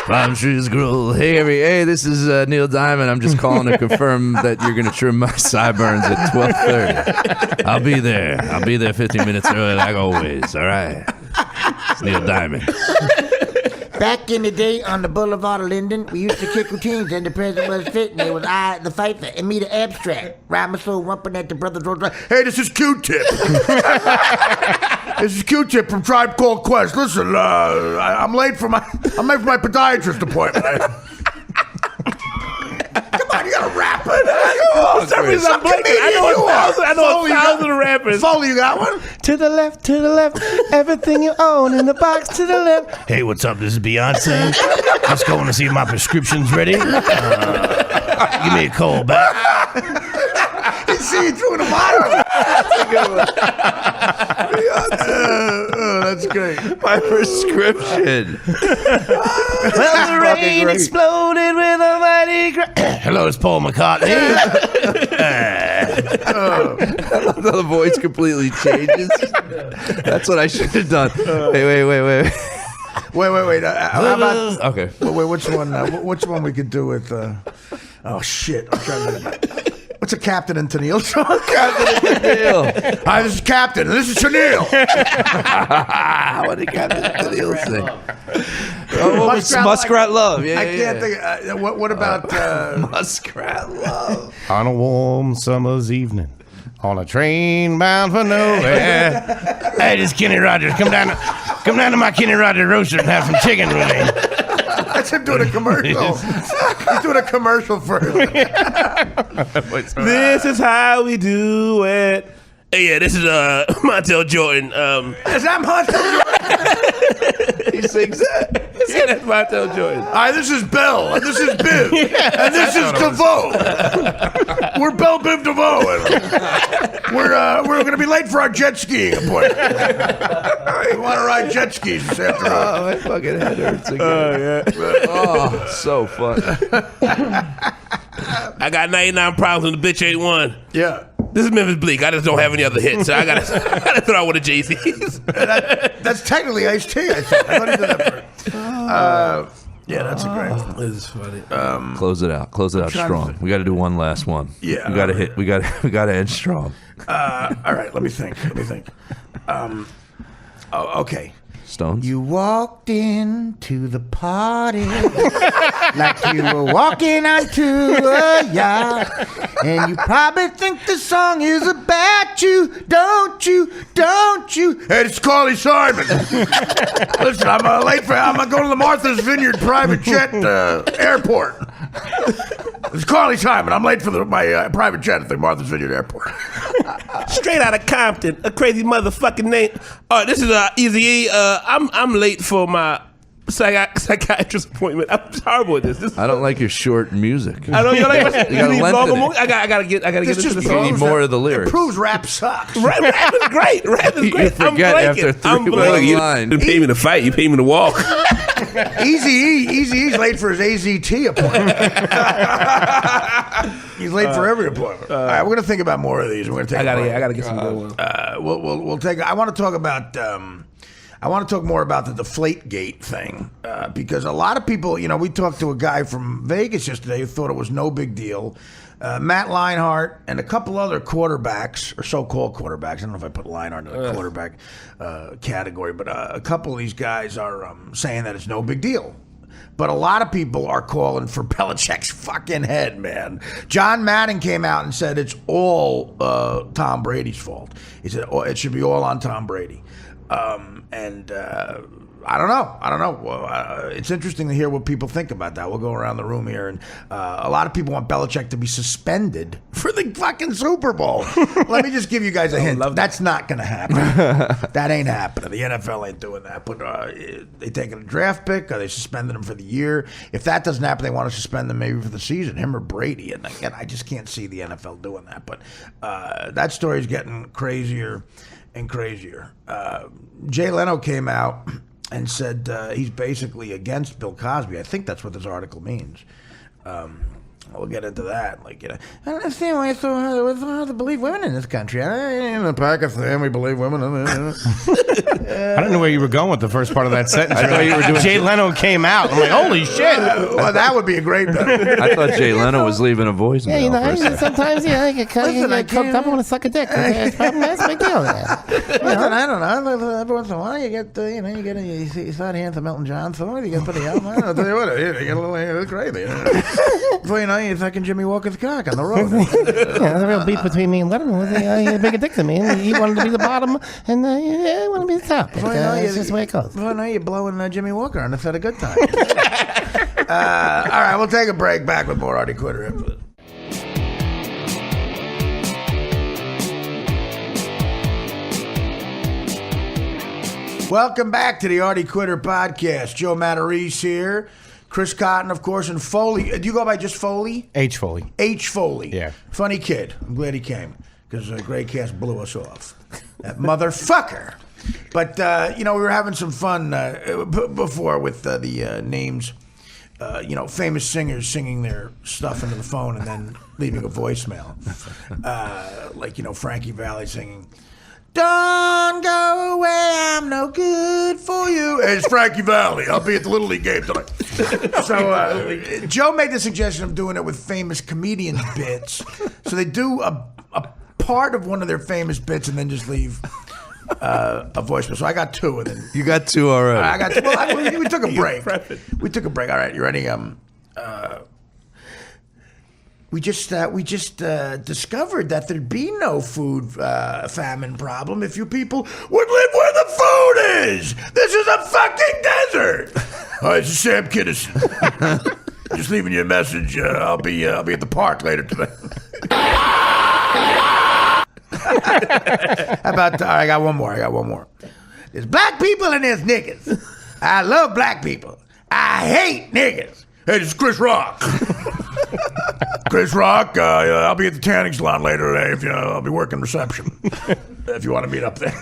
Palm trees grow hairy. Hey, this is Neil Diamond. I'm just calling to confirm that you're going to trim my sideburns at 12:30. I'll be there. I'll be there 15 minutes early like always. All right. It's Neil Diamond. Back in the day on the Boulevard of Linden, we used to kick routines and the president was fit and it was I, the fighter, and me, the abstract. Rhyme so rumping at the brothers road. Hey, this is Q-Tip. This is Q-Tip from Tribe Called Quest. Listen, I'm late for my podiatrist appointment. Come on, you gotta rap it. For some reason, I'm blanking. I know a thousand rappers. Foley, you got one? To the left, everything you own in the box to the left. Hey, what's up? This is Beyonce. Just going to see if my prescription's ready. Give me a call back. You see you threw in a bottle. That's a good one. That's great. My prescription. Well, the rain exploded with a mighty Hello, it's Paul McCartney. The voice completely changes. That's what I should have done. Wait. Wait. How about? Okay. Wait. Which one we could do with? Oh shit! I'm trying to. What's a Captain and Tennille song? Captain and Tennille. Hi, this is Captain, and this is Tennille. What did Captain and Tennille say? Oh, what was Muskrat Love? Yeah, I can't think. What about Muskrat Love? On a warm summer's evening, on a train bound for nowhere. Hey, this is Kenny Rogers. Come down to my Kenny Rogers roaster and have some chicken with me. That's him doing a commercial. He's doing a commercial first. This is how we do it. Hey, yeah, this is Montel Jordan. Is that Montel Jordan? He sings that. Yeah, that's Montel Jordan. Hi, this is Bell, and this is Biv, and this is DeVoe. We're Bell, Biv, DeVoe. We're going to be late for our jet skiing appointment. We want to ride jet skis this afternoon. Oh, my fucking head hurts again. Oh, so fun. I got 99 problems and the bitch ain't one. Yeah. This is Memphis Bleak. I just don't have any other hits, so I gotta throw out one of Jay-Z's. That's technically Ice-T, I think. I thought he did that first. Yeah, that's a great. This is funny. Close it out strong. We got to do one last one. Yeah. We got to hit. We got to end strong. All right, let me think. Okay. Stones. You walked into the party like you were walking onto a yacht, and you probably think the song is about you, don't you? Hey, it's Carly Simon. Listen, I'm late for. I'm going to the Martha's Vineyard private jet airport. It's Carly Simon. I'm late for my private jet at the Martha's Vineyard Airport. Straight out of Compton, a crazy motherfucking name. This is Easy E. I'm late for my psychiatrist appointment. I'm horrible at this. I don't like your short music. I know you like my You gotta lengthen it. I gotta get into the You song. need more of the lyrics. It proves rap sucks. Rap is great. Rap is You great. forget after 3 blanking. line. You didn't pay me to fight. You paid me to walk. Eazy-E's late for his AZT appointment. He's late for every appointment. All right, we're gonna think about more of these. We're gonna take. I gotta get some good ones. We'll take. I want to talk about. I want to talk more about the Deflategate thing because a lot of people, we talked to a guy from Vegas yesterday who thought it was no big deal. Matt Leinart and a couple other quarterbacks, or so-called quarterbacks. I don't know if I put Leinart in the quarterback category, but a couple of these guys are saying that it's no big deal. But a lot of people are calling for Belichick's fucking head, man. John Madden came out and said it's all Tom Brady's fault. He said it should be all on Tom Brady. I don't know. It's interesting to hear what people think about that. We'll go around the room here, and a lot of people want Belichick to be suspended for the fucking Super Bowl. Let me just give you guys a hint. That's not going to happen. That ain't happening. The NFL ain't doing that. But they taking a draft pick. Are they suspending him for the year? If that doesn't happen, they want to suspend him maybe for the season, him or Brady. And again, I just can't see the NFL doing that. But that story's getting crazier and crazier. Jay Leno came out and said he's basically against Bill Cosby. I think that's what this article means. We'll get into that. I don't understand why it's so hard to believe women in this country. In Pakistan, we believe women. I don't know where you were going with the first part of that sentence. I thought you were doing Jay Leno came out. I'm like, holy shit. Well, that would be a great bet. I thought Jay Leno was leaving a voicemail. Yeah, sometimes, I get cooked up. I want to suck a dick. That's a big deal. Listen, I don't know. Every once in a while, you start hearing some Elton John song. You get put the album. I'll tell you what, you get a little crazy. Before you know, you're fucking Jimmy Walker's cock on the road. The real beef between me and Letterman was he had a big dick to me, and he wanted to be the bottom, and I wanted to be the top. It's just the way it goes. Well, now you're blowing Jimmy Walker on the set of Good Time. All right, we'll take a break. Back with more Artie Quitter after this. Welcome back to the Artie Quitter podcast. Joe Matarese here. Chris Cotton, of course, and Foley. Do you go by just Foley? H. Foley. H. Foley. Yeah. Funny kid. I'm glad he came because Grey Cast blew us off. That motherfucker. But, we were having some fun before with the names, famous singers singing their stuff into the phone and then leaving a voicemail. Frankie Valli singing, "Don't go away, I'm no good for you." Hey, it's Frankie Valli. I'll be at the Little League game tonight. So Joe made the suggestion of doing it with famous comedian bits. So they do a part of one of their famous bits and then just leave a voicemail. So I got two, and then You got two already. I got two. Well, we took a break. We took a break. All right, you ready? We just discovered that there'd be no food famine problem if you people would live where the food is. This is a fucking desert. Hi, this is Sam Kinison. Just leaving you a message. I'll be at the park later today. How about? All right, I got one more. There's black people and there's niggas. I love black people. I hate niggas. Hey, this is Chris Rock. Chris Rock, I'll be at the tanning salon later today. I'll be working reception. If you want to meet up there.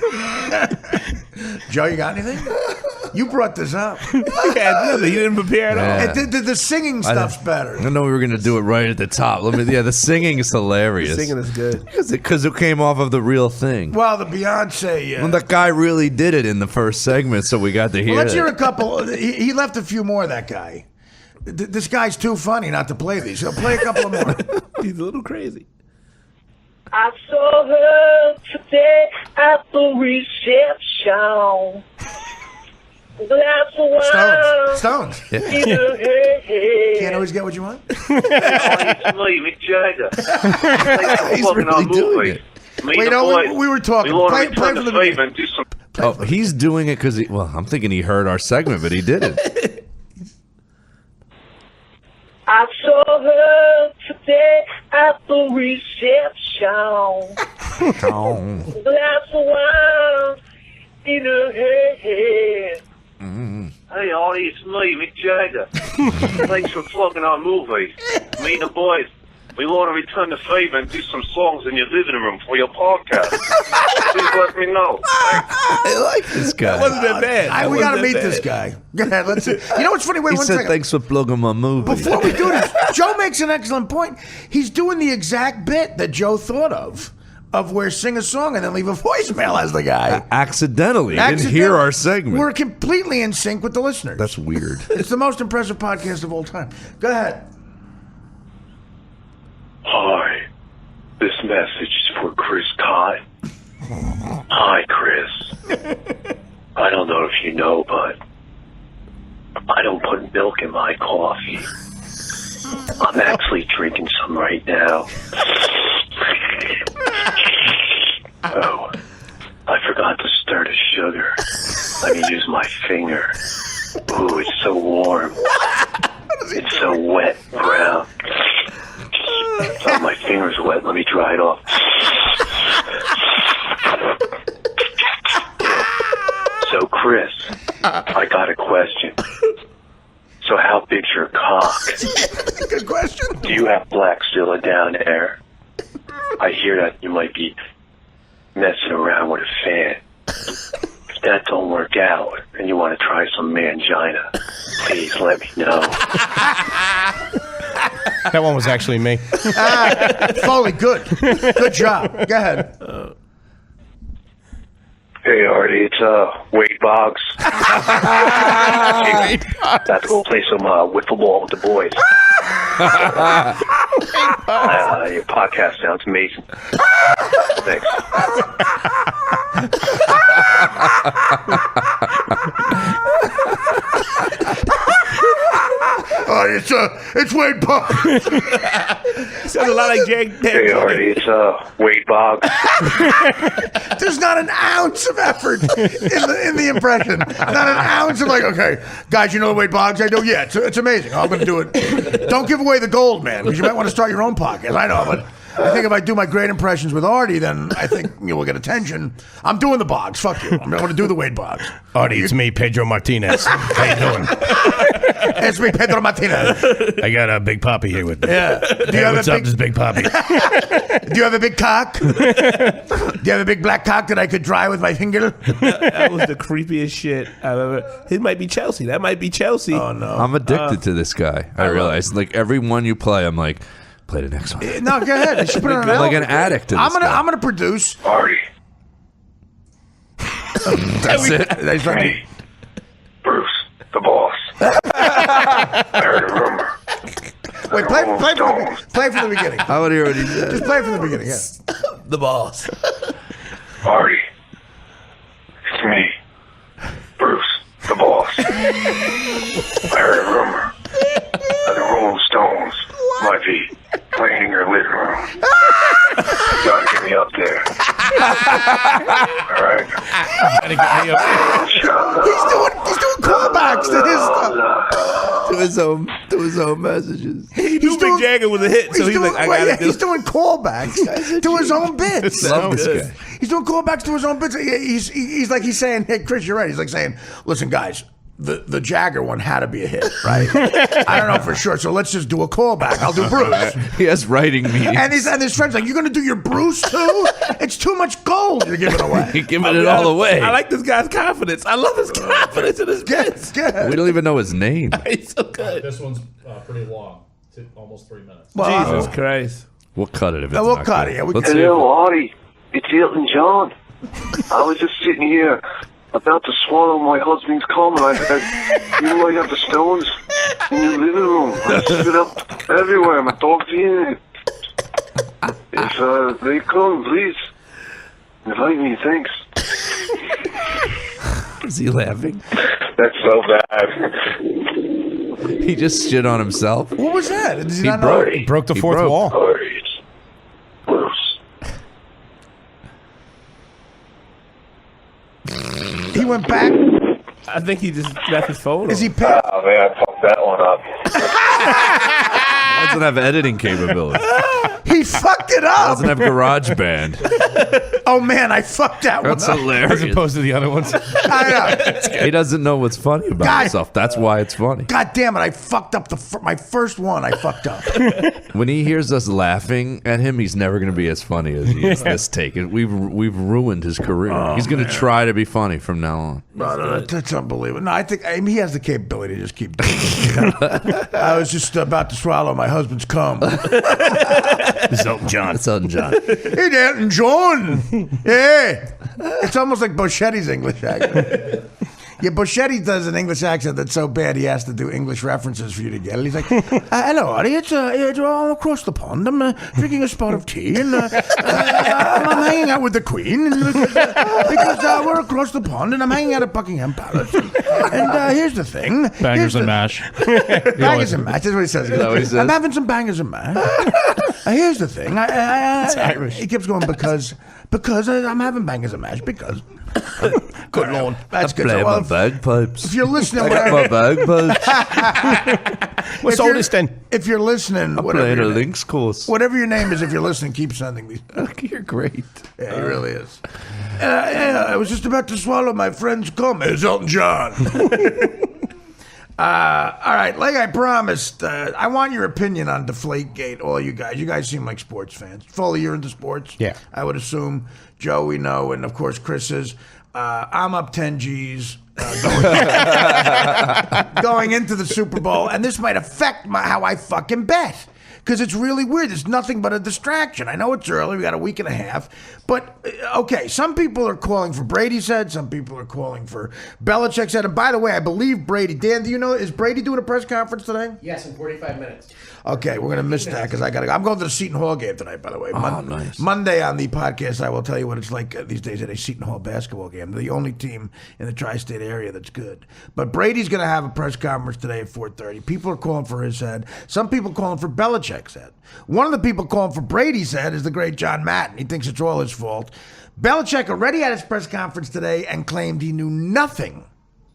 Joe, you got anything? You brought this up. You had nothing. You didn't prepare at all. The singing stuff's better. I know we were going to do it right at the top. The singing is hilarious. The singing is good. Because it came off of the real thing. Well, the Beyonce... Well, the guy really did it in the first segment, so we got to hear let's it. hear a couple. He left a few more, that guy. This guy's too funny not to play these. He'll play a couple of more. He's a little crazy. I saw her today at the reception. Glass of wine. Stones. In her head. Can't always get what you want. Oh, it's me, Mick Jagger. He's really doing it. Wait, we were talking. Play for the statement. Do some. Oh, he's doing it because I'm thinking he heard our segment, but he didn't. I saw saw her today at the reception. Glass of wine in her head. Hey, Artie, it's me, Mick Jagger. Thanks for plugging our movie. Me and the boys, we want to return the favor and do some songs in your living room for your podcast. Please let me know. I like this guy. That wasn't that bad. We got to meet this guy. Go ahead, let's see. You know what's funny? Wait He one said, second. thanks for plugging my movie. Before we do this, Joe makes an excellent point. He's doing the exact bit that Joe thought of where sing a song and then leave a voicemail as the guy. Accidentally. Didn't hear our segment. We're completely in sync with the listeners. That's weird. It's the most impressive podcast of all time. Go ahead. Hi, this message is for Chris Cott. Hi, Chris. I don't know if you know, but I don't put milk in my coffee. I'm actually drinking some right now. Oh, I forgot to stir the sugar. Let me use my finger. Ooh, it's so warm. It's so wet, brown. Oh, my finger's wet. Let me dry it off. So, Chris, I got a question. So, how big's your cock? Good question. Do you have Blackzilla down there? I hear that you might be messing around with a fan. If that don't work out and you want to try some mangina, please let me know. That one was actually me. Foley, good. Good job. Go ahead. Hey, Artie, it's Wade Boggs. Got to go play some wiffle ball with the boys. Your podcast sounds amazing. Thanks. It's Wade Boggs. Sounds a lot like Jack. Hey, Artie, it's Wade Boggs. There's not an ounce of effort in the impression. Not an ounce of like, okay, guys, you know the Wade Boggs I do? Yeah, it's amazing. I'm going to do it. Don't give away the gold, man, because you might want to start your own podcast. I know, but I think if I do my great impressions with Artie, then I think we'll get attention. I'm doing the Boggs. Fuck you. I'm going to do the Wade Boggs. Artie, it's me, Pedro Martinez. How you doing? It's me, Pedro Martinez. I got a Big Poppy here with me. Yeah. What's up, this Big Poppy? Do you have a big cock? Do you have a big black cock that I could dry with my finger? That was the creepiest shit I've ever. It might be Chelsea. That might be Chelsea. Oh no. I'm addicted to this guy. I realize. Like every one you play, I'm like, play the next one. No, go ahead. I should put it on like an addict to this guy. I'm gonna produce. Artie. That's it. That's right. Hey, Bruce, the boss. I heard a rumor. Wait, play from the beginning. I would hear what he said. Just play from the beginning. Yeah. The boss. Artie, it's me, Bruce, the boss. I heard a rumor that the Rolling Stones might be playing in your living room. You gotta get me up there. All right. Gotta get me up there. He's doing callbacks to his stuff. To his own messages. He knew Mick Jagger was a hit, so he's like, I gotta do He's doing callbacks to his own bits. Love this guy. He's doing callbacks to his own bits. He's saying, hey, Chris, you're right. He's like saying, listen, guys, the Jagger one had to be a hit, right? I don't know for sure, so let's just do a callback. I'll do Bruce. He has writing meetings. And his friend's like, you're going to do your Bruce too? It's too much gold you're giving away. You're giving it all away. I like this guy's confidence. I love his confidence in his bits. We don't even know his name. He's so good. This one's pretty long. Almost 3 minutes. Jesus Christ. We'll cut it if it's We'll not cut good. it. Yeah, Let's see Hello, Artie. It's Elton John. I was just sitting here about to swallow my husband's cum, and I said, you might have the Stones in your living room. I spit up everywhere. My dog's in it. If they come, please invite me. Thanks. Is he laughing? That's so bad. He just shit on himself. What was that? Did he He not broke. know? He broke the He fourth broke. wall. Artie, it's Bruce. He went back. I think he just left his phone. Is he Oh, man, I fucked that one up. That's doesn't have editing capability. He fucked it up. Doesn't have GarageBand. Oh man, I fucked that one That's up. hilarious. As opposed to the other ones. I know. He doesn't know what's funny about himself. That's why it's funny. God damn it! I fucked up my first one. I fucked up. When he hears us laughing at him, he's never going to be as funny as he is this take. We've ruined his career. He's going to try to be funny from now on. No, that's unbelievable. No, I think he has the capability to just keep doing it. I was just about to swallow my husband's cum. It's Elton John. It's Elton John. Hey, Elton John. Hey. It's almost like Boschetti's English accent. Yeah, Boschetti does an English accent that's so bad he has to do English references for you to get it. He's like, hello, Artie. It's all across the pond. I'm drinking a spot of tea, and I'm hanging out with the Queen because we're across the pond, and I'm hanging out at Buckingham Palace. And here's the thing. Bangers and mash. Bangers and mash. That's what he says. I'm having some bangers and mash. Here's the thing. It's Irish. He keeps going because I'm having bangers and mash because. Good Lord. That's good. Play So, my bagpipes. if you're listening, I got my bagpipes. What's all this then? If you're listening, I'm whatever playing a your name- links course. whatever your name is, if you're listening, keep sending these. You're great. Yeah, he really is. I was just about to swallow my friend's cum. It's Elton John. All right, like I promised, I want your opinion on Deflategate, all you guys. You guys seem like sports fans. Foley, you're into sports? Yeah. I would assume. Joe, we know, and of course Chris is. I'm up 10 G's going into the Super Bowl, and this might affect how I fucking bet. Because it's really weird. It's nothing but a distraction. I know it's early. We got a week and a half. But, okay, some people are calling for Brady's head. Some people are calling for Belichick's head. And by the way, I believe Brady. Dan, do you know, is Brady doing a press conference today? Yes, in 45 minutes. Okay, we're going to miss that because I got to go. I'm going to the Seton Hall game tonight, by the way. Nice. Monday on the podcast, I will tell you what it's like these days at a Seton Hall basketball game. They're the only team in the tri-state area that's good. But Brady's going to have a press conference today at 4:30. People are calling for his head. Some people calling for Belichick's head. One of the people calling for Brady's head is the great John Madden. He thinks it's all his fault. Belichick already had his press conference today and claimed he knew nothing.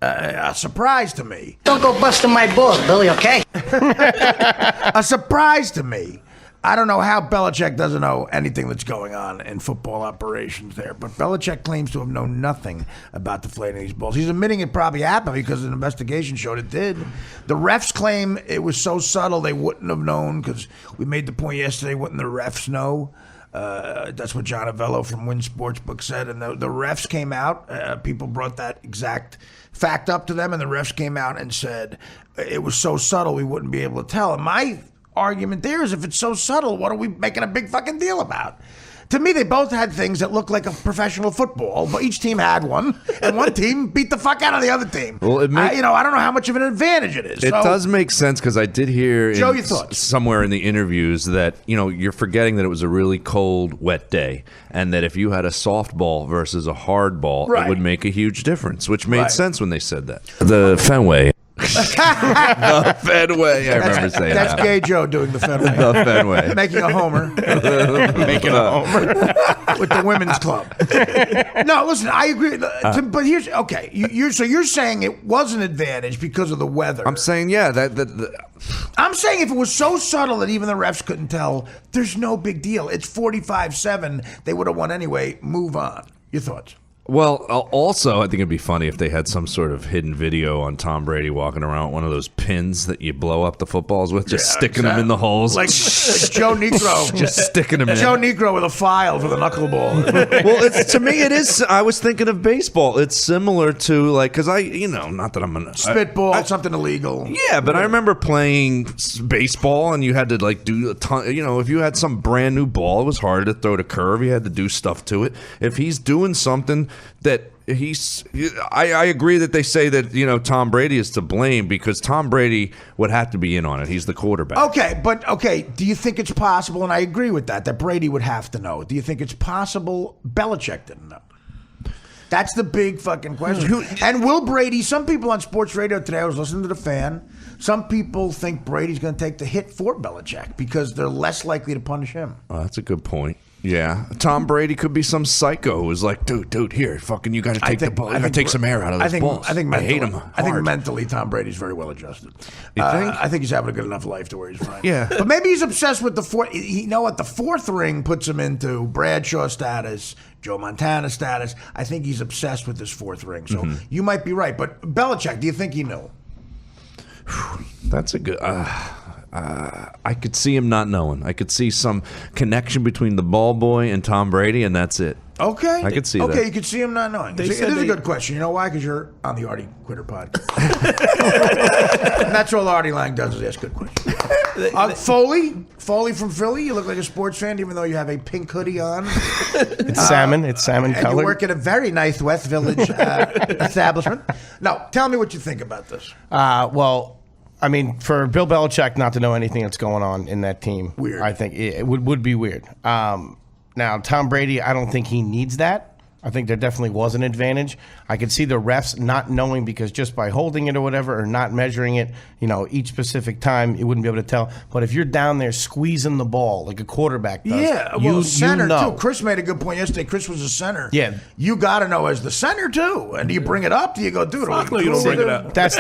A surprise to me. Don't go busting my balls, Billy, okay? A surprise to me. I don't know how Belichick doesn't know anything that's going on in football operations there, but Belichick claims to have known nothing about deflating these balls. He's admitting it probably happened because an investigation showed it did. The refs claim it was so subtle they wouldn't have known because we made the point yesterday, wouldn't the refs know? That's what John Avello from Win Sportsbook said, and the refs came out. People brought that exact fact up to them, and the refs came out and said it was so subtle we wouldn't be able to tell. And my argument there is if it's so subtle, what are we making a big fucking deal about? To me, they both had things that looked like a professional football, but each team had one, and one team beat the fuck out of the other team. Well, I don't know how much of an advantage it is. It does make sense because I did hear Joe, your thoughts? somewhere in the interviews that you're forgetting that it was a really cold, wet day, and that if you had a softball versus a hard ball, Right. it would make a huge difference, which made Right. sense when they said that. The Fenway. The Fenway. I remember saying That's that. Gay Joe doing the Fenway. The Fenway. Making a homer. Making a homer. With the women's club. No, listen, I agree. But here's, okay, you're saying it was an advantage because of the weather. I'm saying, yeah, I'm saying if it was so subtle that even the refs couldn't tell, there's no big deal. It's 45-7. They would have won anyway. Move on. Your thoughts? Well, also, I think it'd be funny if they had some sort of hidden video on Tom Brady walking around with one of those pins that you blow up the footballs with, just sticking them in the holes. Like Joe Negro. Just sticking them in. Joe Negro with a file for the knuckleball. Well, to me, it is. I was thinking of baseball. It's similar to, like, because not that I'm going to. Spitball, something illegal. Yeah, but I remember playing baseball, and you had to, like, do a ton. If you had some brand new ball, it was harder to throw to curve. You had to do stuff to it. If he's doing something that I agree that they say that Tom Brady is to blame because Tom Brady would have to be in on it. He's the quarterback. Okay. Do you think it's possible? And I agree with that Brady would have to know. Do you think it's possible Belichick didn't know? That's the big fucking question. And will Brady? Some people on sports radio today, I was listening to the Fan. Some people think Brady's going to take the hit for Belichick because they're less likely to punish him. Oh, that's a good point. Yeah, Tom Brady could be some psycho who's like, dude, here, fucking, you got to take the ball. You got to take some air out of this ball. I hate him. I think mentally, Tom Brady's very well adjusted. You think? I think he's having a good enough life to where he's fine. Yeah. But maybe he's obsessed with the fourth. You know what? The fourth ring puts him into Bradshaw status, Joe Montana status. I think he's obsessed with this fourth ring. So you might be right. But Belichick, do you think he knew? That's a good. I could see him not knowing. I could see some connection between the ball boy and Tom Brady, and that's it. Okay. I could see that. Okay, you could see him not knowing. This is a good question. You know why? Because you're on the Artie Quitter podcast. And that's all Artie Lang does is ask good questions. Foley from Philly. You look like a sports fan, even though you have a pink hoodie on. It's salmon. It's salmon and colored. You work at a very nice West Village establishment. Now, tell me what you think about this. Well, I mean, for Bill Belichick not to know anything that's going on in that team, weird. I think it would be weird. Now, Tom Brady, I don't think he needs that. I think there definitely was an advantage. I could see the refs not knowing because just by holding it or whatever or not measuring it, each specific time, you wouldn't be able to tell. But if you're down there squeezing the ball like a quarterback does, center know. too. Chris made a good point yesterday. Chris was a center. Yeah. You got to know as the center too. And do you bring it up? Do you go, dude? Fuck no, you don't bring it up. That's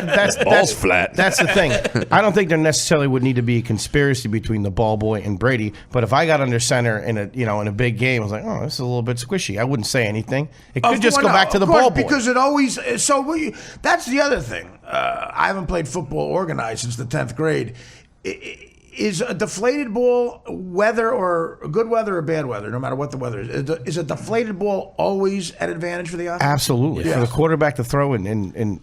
flat. That's the thing. I don't think there necessarily would need to be a conspiracy between the ball boy and Brady. But if I got under center in a big game, I was like, oh, this is a little bit squishy. I wouldn't say anything. It could just go back to the ball boy. Because it always that's the other thing. I haven't played football organized since the 10th grade. Is a deflated ball weather or good weather or bad weather, no matter what the weather is a deflated ball always an advantage for the offense? Absolutely. Yeah. For the quarterback to throw in rain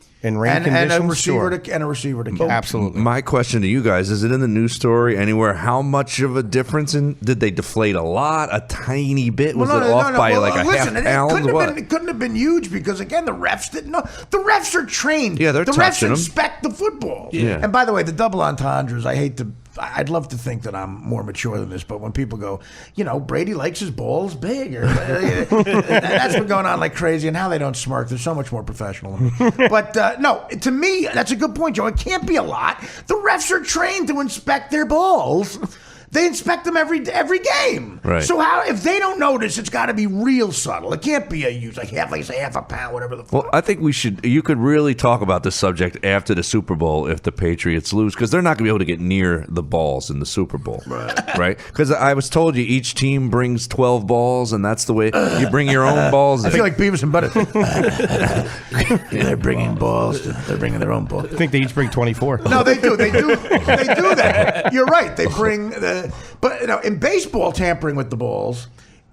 conditions, and a receiver sure. and a receiver to catch. Absolutely. My question to you guys, is it in the news story anywhere how much of a difference did they deflate a lot, a tiny bit? Was it off by a half pound? It couldn't have been huge because, again, the refs didn't know. The refs are trained. Yeah, they're the touching refs them. inspect the football. Yeah. And by the way, the double entendres, I'd love to think that I'm more mature than this, but when people go, Brady likes his balls big, or that's been going on like crazy, and how they don't smirk. They're so much more professional than me. But no, to me, that's a good point, Joe. It can't be a lot. The refs are trained to inspect their balls. They inspect them every game. Right. So if they don't notice, it's got to be real subtle. It can't be a huge, half a pound, whatever the fuck. Well, I think you could really talk about this subject after the Super Bowl if the Patriots lose, because they're not going to be able to get near the balls in the Super Bowl. Right? Because I was told you each team brings 12 balls, and that's the way you bring your own balls. I feel like Beavis and Butthead. They're bringing balls. They're bringing their own balls. I think they each bring 24. No, they do. They do that. You're right. They bring but in baseball, tampering with the balls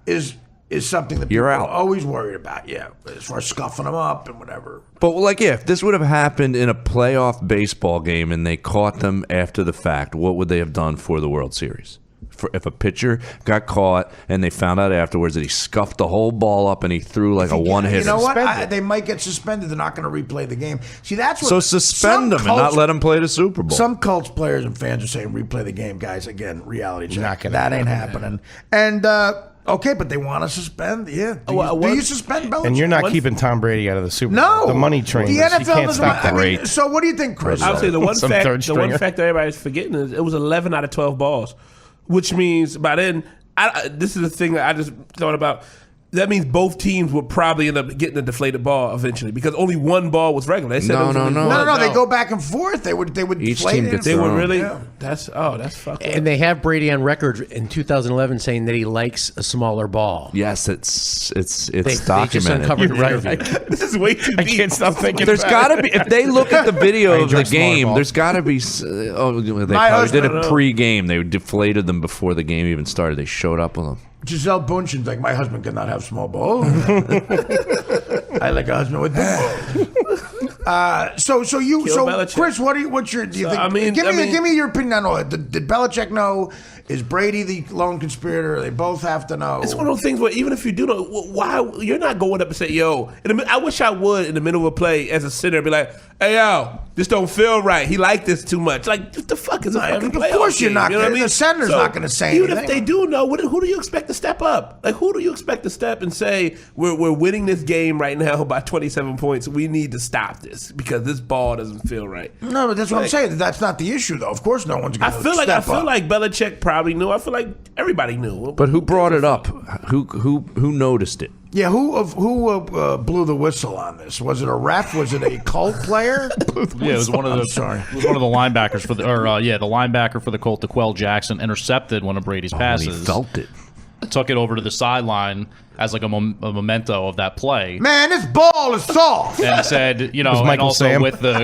is something that people are always worried about. Yeah, as far as scuffing them up and whatever. But if this would have happened in a playoff baseball game and they caught them after the fact, what would they have done for the World Series? If a pitcher got caught and they found out afterwards that he scuffed the whole ball up and he threw like a one-hitter. You know what? They might get suspended. They're not going to replay the game. See, that's what. So suspend them and not let them play the Super Bowl. Some Colts players and fans are saying replay the game, guys. Again, reality check. That ain't happening. And okay, but they want to suspend. Yeah. Do you suspend Belichick? And you're not keeping Tom Brady out of the Super Bowl. No. The money train. The NFL can't stop doesn't. So what do you think, Chris? I would say the one fact that everybody's forgetting is it was 11 out of 12 balls. Which means by then, this is the thing that I just thought about. That means both teams would probably end up getting a deflated ball eventually because only one ball was regular. They said no. They go back and forth. They would Each deflate team it. gets They would really. Yeah. That's fucked up. And they have Brady on record in 2011 saying that he likes a smaller ball. Yes, it's They just documented. uncovered right. This is way too deep. I can't stop thinking. There's got to be, if they look at the video of the game, there's got to be. They probably did it pre-game. They deflated them before the game even started. They showed up with them. Giselle Bundchen's like, my husband cannot have small balls. I like a husband with big balls. So Belichick. Chris, what's your? Do you think? Give me your opinion on all that. Did Belichick know? Is Brady the lone conspirator? They both have to know. It's one of those things where even if you do know, why you're not going up and say, "Yo," I wish I would in the middle of a play as a center be like, "Hey, yo, this don't feel right. He liked this too much." Like, what the fuck is a fucking playoff? Of course you're not. You know what I mean? The center's not going to say anything. Even if they do know, who do you expect to step up? Like, who do you expect to step and say, "We're winning this game right now by 27 points. We need to stop this because this ball doesn't feel right." No, but that's what I'm saying. That's not the issue, though. Of course, no one's going to step up. I feel like Belichick probably probably knew. I feel like everybody knew. But who brought it up? Who noticed it? Yeah, who blew the whistle on this? Was it a ref? Was it a cult player? Yeah, it was one of the. It was one of the linebackers for the, the linebacker for the Colt, DeQuell Jackson, intercepted one of Brady's passes. He felt it. Took it over to the sideline as like a memento of that play. Man, this ball is soft. And said, and also Sam. with the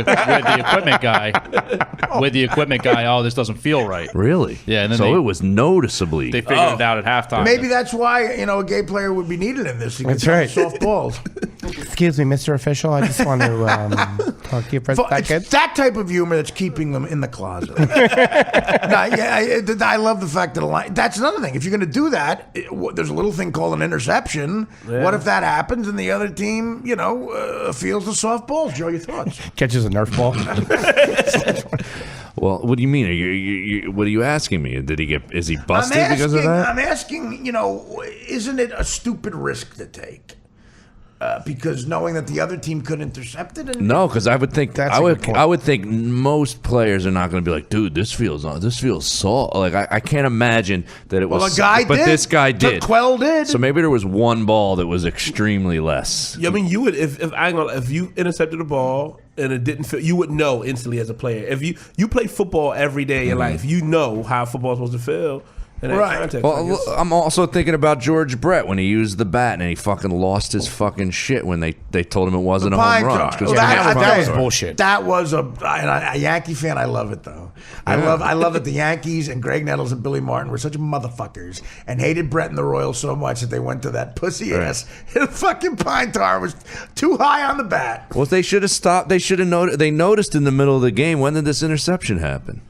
equipment guy, oh, this doesn't feel right. Really? Yeah. And then so it was noticeably. They figured it out at halftime. Maybe that's why a gay player would be needed in this. That's right. Soft balls. Excuse me, Mr. Official. I just want to talk to you for a second. It's that type of humor that's keeping them in the closet. I love the fact that that's another thing. If you're going to do that, there's a little thing called an interception. Yeah. What if that happens and the other team, feels the soft balls? Joe, your thoughts? Catches a Nerf ball. Well, what do you mean? What are you asking me? Is he busted because of that? I'm asking, isn't it a stupid risk to take? Because knowing that the other team could intercept it. No, because I would think I would think most players are not going to be like, dude, this feels soft. Like I can't imagine that it was. Well, a guy but did. This guy did. Quell did. So maybe there was one ball that was extremely less. Yeah, I mean, you would if you intercepted a ball and it didn't feel, you would know instantly as a player. If you play football every day in your life, you know how football's supposed to feel. Right. Well, I'm also thinking about George Brett when he used the bat and he fucking lost his fucking shit when they told him it wasn't a home run. That was bullshit. That was a Yankee fan. I love it though. Yeah. I love that the Yankees and Greg Nettles and Billy Martin were such motherfuckers and hated Brett and the Royals so much that they went to that pussy ass. The fucking pine tar was too high on the bat. Well, they should have stopped. They should have noticed. They noticed in the middle of the game. When did this interception happen?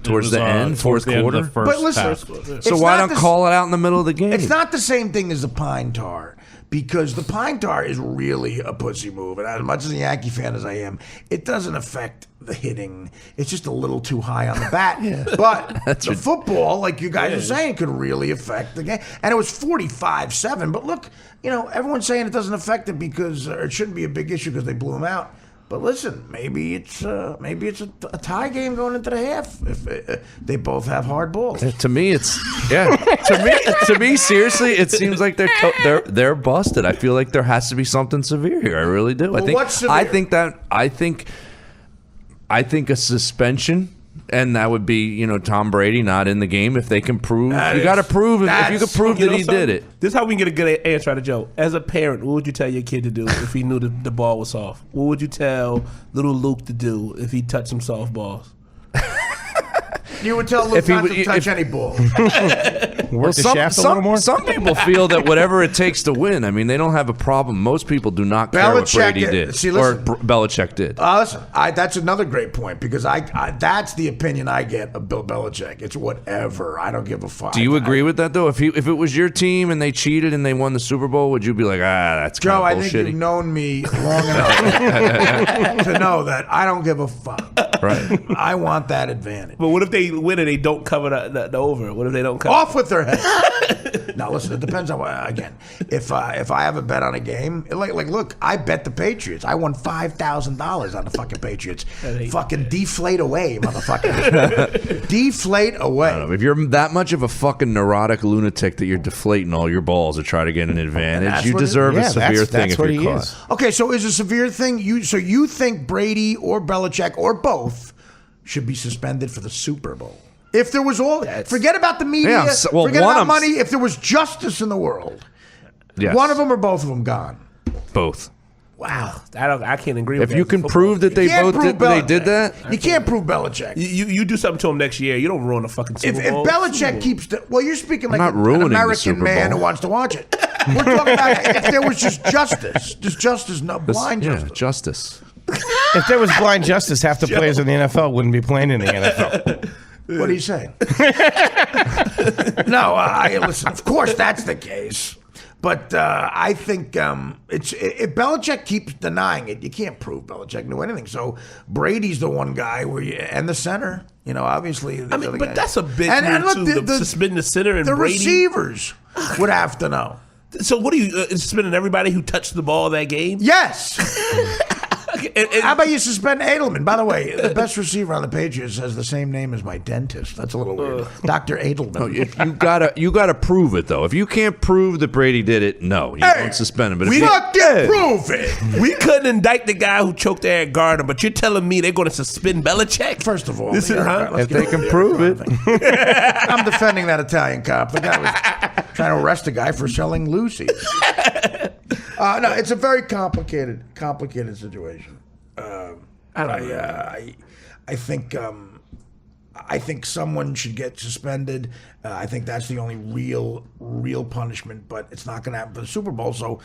Towards the end, fourth quarter. But listen, so why don't call it out in the middle of the game? It's not the same thing as the pine tar because the pine tar is really a pussy move. And as much as a Yankee fan as I am, it doesn't affect the hitting. It's just a little too high on the bat. But the football, like you guys are saying, could really affect the game. And it was 45-7. But look, everyone's saying it doesn't affect it because it shouldn't be a big issue because they blew them out. But listen, maybe it's a tie game going into the half if they both have hard balls. To me, To me, seriously, it seems like they're busted. I feel like there has to be something severe here. I really do. Well, what's severe? I think a suspension. And that would be, Tom Brady not in the game if they can prove. You got to prove if you can prove that he did it. This is how we can get a good answer out of Joe. As a parent, what would you tell your kid to do if he knew the ball was soft? What would you tell little Luke to do if he touched some soft balls? You would tell Luke not to touch any ball. Work the shaft a little more? Some people feel that whatever it takes to win. I mean, they don't have a problem. Most people do not care what Brady did. Or Belichick did. Listen, that's another great point because I that's the opinion I get of Bill Belichick. It's whatever. I don't give a fuck. Do you agree with that, though? If it was your team and they cheated and they won the Super Bowl, would you be like, that's Joe, kind of I think you've known me long enough to know that I don't give a fuck. Right. I want that advantage. But what if they win and they don't cover the over? What if they don't cover? Off with their head. Now listen, it depends on again. If I have a bet on a game, look, I bet the Patriots. I won $5,000 on the fucking Patriots. Fucking deflate away, motherfucker. Deflate away. I don't know. If you're that much of a fucking neurotic lunatic that you're deflating all your balls to try to get an advantage, you deserve a severe thing if you're caught. Okay, so is a severe thing you think Brady or Belichick or both should be suspended for the Super Bowl? If there was forget about the media, forget about money. If there was justice in the world, one of them or both of them gone. Both. Wow, I can't agree with that. If you can prove that they both did that, you can't prove Belichick. You do something to him next year, you don't ruin the fucking Super Bowl. If Belichick keeps you're speaking like an American man who wants to watch it. We're talking about if there was just justice, not blind justice. Justice. If there was blind justice, half the players in the NFL wouldn't be playing in the NFL. What are you saying? No, listen. Of course, that's the case. But I think if Belichick keeps denying it, you can't prove Belichick knew anything. So Brady's the one guy and the center. Obviously. But that's a big move too. Suspending the center and the Brady. Receivers would have to know. So what are you suspending everybody who touched the ball that game? Yes. How about you suspend Edelman? By the way, the best receiver on the Patriots has the same name as my dentist. That's a little weird. Dr. Edelman. No, you gotta prove it though. If you can't prove that Brady did it, no, you don't suspend him. But We fucking prove it. We couldn't indict the guy who choked Eric Gardner, but you're telling me they're going to suspend Belichick? First of all, This is, huh? if they can prove it, I'm defending that Italian cop. The guy was trying to arrest a guy for selling Lucy's. No, it's a very complicated situation. I think someone should get suspended. I think that's the only real punishment, but it's not going to happen for the Super Bowl, so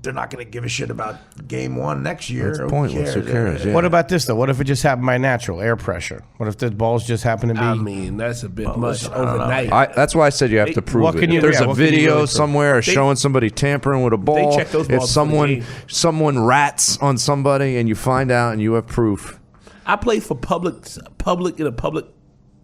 they're not going to give a shit about game one next year. That's pointless. Who cares? Yeah. What about this, though? What if it just happened by natural air pressure? What if the balls just happen to be... I mean, that's a bit much overnight. That's why I said you have to prove it. If there's a video somewhere showing somebody tampering with a ball, check those balls if someone rats on somebody and you find out and you have proof. I played for public in a public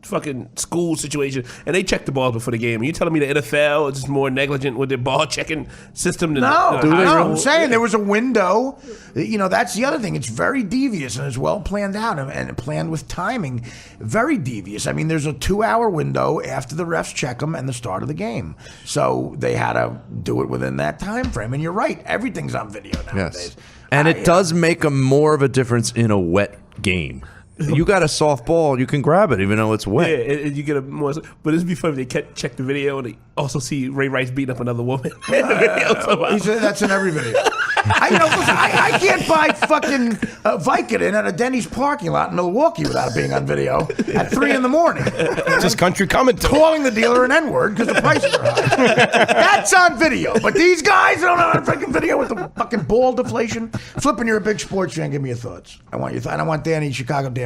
fucking school situation, and they check the balls before the game. Are you telling me the NFL is just more negligent with their ball checking system than I'm saying there was a window. You know, that's the other thing. It's very devious and it's well planned out and planned with timing. Very devious. I mean, there's a 2-hour window after the refs check them and the start of the game. So they had to do it within that time frame. And you're right. Everything's on video nowadays. Yes. And it does make more of a difference in a wet game. You got a soft ball, you can grab it even though it's wet. Yeah, and you get a more. But it'd be funny if they check the video and they also see Ray Rice beating up another woman. That's in every video. I can't buy fucking Vicodin at a Denny's parking lot in Milwaukee without it being on video at 3 a.m. It's just country commentary. Calling the dealer an N-word because the prices are high. That's on video. But these guys don't have a freaking video with the fucking ball deflation. Flippin', you're a big sports fan. Give me your thoughts. I want your I want Dan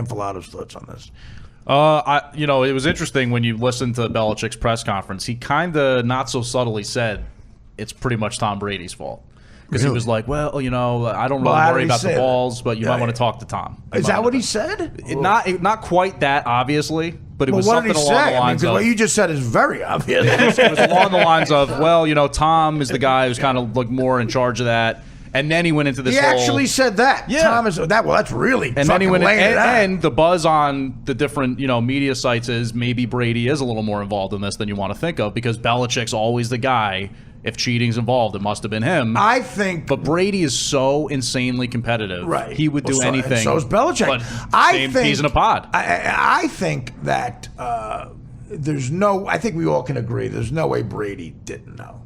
Filato's thoughts on this. It was interesting when you listened to Belichick's press conference. He kind of not so subtly said it's pretty much Tom Brady's fault. Because he was like, I don't really worry about the balls, but you might want to talk to Tom. Is that what he said? Not quite that, obviously, but it was something along the lines of... what you just said is very obvious. It was along the lines of, Tom is the guy who's kind of like more in charge of that. And then he went into this He actually said that. Yeah. Tom is that. Well, that's really and then he went and the buzz on the different media sites is maybe Brady is a little more involved in this than you want to think of because Belichick's always the guy. If cheating's involved, it must have been him. I think, but Brady is so insanely competitive. Right, he would do anything. So is Belichick. But same peas in a pod. I think that there's no. I think we all can agree. There's no way Brady didn't know.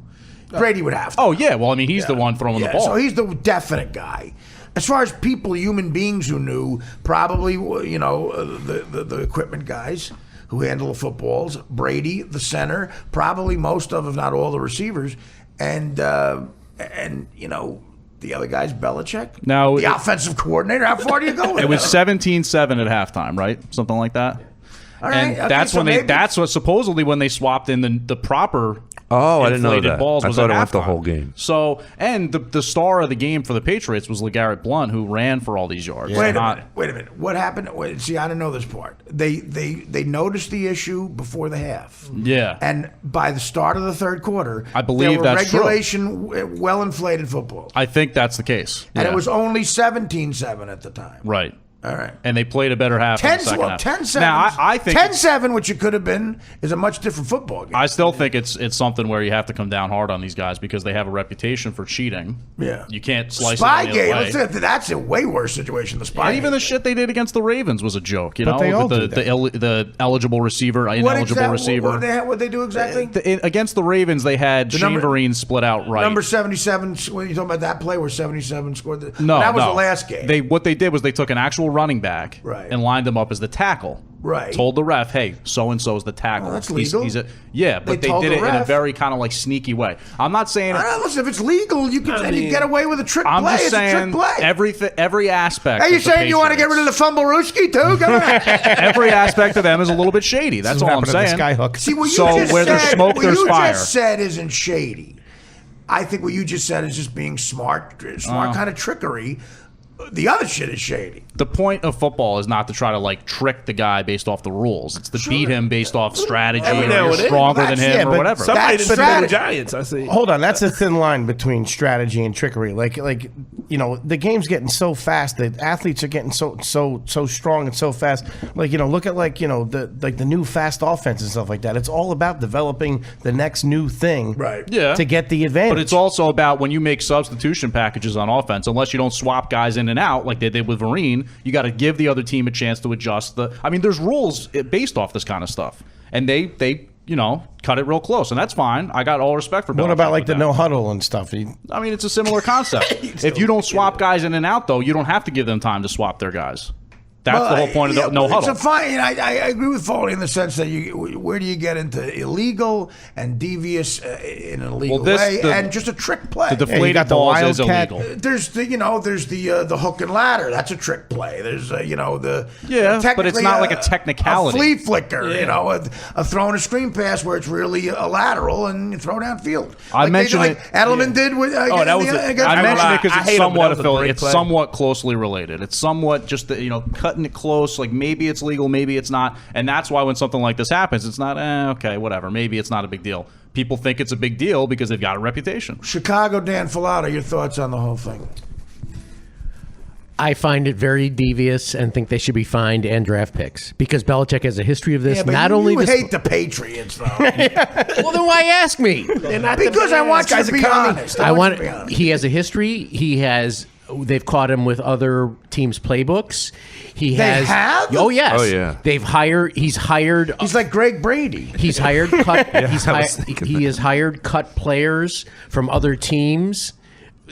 Brady would have to. Oh, yeah. Well, I mean, he's the one throwing the ball. So he's the definite guy. As far as people, human beings who knew, probably, the equipment guys who handle the footballs, Brady, the center, probably most of, if not all, the receivers, and the other guys, Belichick, now, the offensive coordinator. How far do you go with it? It was 17-7 at halftime, right? Something like that. All right. And that's what supposedly when they swapped in the proper I didn't know that. Balls I was thought at it went the halftime. whole game. So, and the star of the game for the Patriots was LeGarrette Blount, who ran for all these yards. Wait a minute. What happened? See, I didn't know this part. They noticed the issue before the half. Yeah. And by the start of the third quarter, I believe there were that's regulation, well-inflated footballs. I think that's the case. And it was only 17-7 at the time. Right. All right. And they played a better half in the second half. 10-7. Now, I think 10-7, which it could have been, is a much different football game. I still think it's something where you have to come down hard on these guys because they have a reputation for cheating. Yeah. You can't slice Spy it any other way. game. That's a way worse situation. The spy and even the shit they did against the Ravens was a joke. But they all with the eligible receiver, ineligible receiver. What they do exactly? Against the Ravens, they had Chamberlain split out right. Number 77. When you talking about that play where 77 scored? No, that was the last game. What they did was they took an actual running back. Right. And lined him up as the tackle. Right. Told the ref, hey, so-and-so is the tackle. That's legal. But they did it in a very kind of like sneaky way. I'm not saying... listen, if it's legal, you can get away with a trick play. I'm just saying it's a trick play. Every aspect Are you saying you want to get rid of the fumble Ruski too? Come on. Every aspect of them is a little bit shady. That's all I'm saying. Skyhook. See, what you so just where said, there's smoke, there's fire. What you just said isn't shady. I think what you just said is just being smart kind of trickery. The other shit is shady. The point of football is not to try to like trick the guy based off the rules. It's to beat him based off strategy or you're stronger than him or whatever. Somebody didn't the Giants, I see. Hold on, that's a thin line between strategy and trickery. Like the game's getting so fast. The athletes are getting so strong and so fast. Like, look at the new fast offense and stuff like that. It's all about developing the next new thing, right? Yeah, to get the advantage. But it's also about when you make substitution packages on offense. Unless you don't swap guys in and out like they did with Vereen, you got to give the other team a chance to adjust. There's rules based off this kind of stuff, and they cut it real close, and that's fine. I got all respect for Belichick. What about the no huddle and stuff? It's a similar concept. If you don't swap guys in and out, though, you don't have to give them time to swap their guys. That's the whole point of the no huddle. It's a fine. I agree with Foley in the sense that where do you get into illegal and devious in an illegal way and just a trick play? The deflated balls is illegal. There's the hook and ladder. That's a trick play. There's but it's not like a technicality. A flea flicker. A throwing a screen pass where it's really a lateral and you throw downfield. I mentioned it. Edelman did with. I mentioned it because it's somewhat affiliated. It's somewhat closely related. It's somewhat just cutting it close, like maybe it's legal, maybe it's not, and that's why when something like this happens, it's not okay, whatever, maybe it's not a big deal. People think it's a big deal because they've got a reputation. Chicago, Dan Filata, your thoughts on the whole thing? I find it very devious and think they should be fined and draft picks because Belichick has a Yeah, history of this. but Not you only this, hate the Patriots, though. well, then why ask me? Because I want you to be honest. He has a history. They've caught him with other teams' playbooks. They have? Oh yes. Oh yeah. He's hired. He's like Greg Brady. He's hired cut. He has hired cut players from other teams.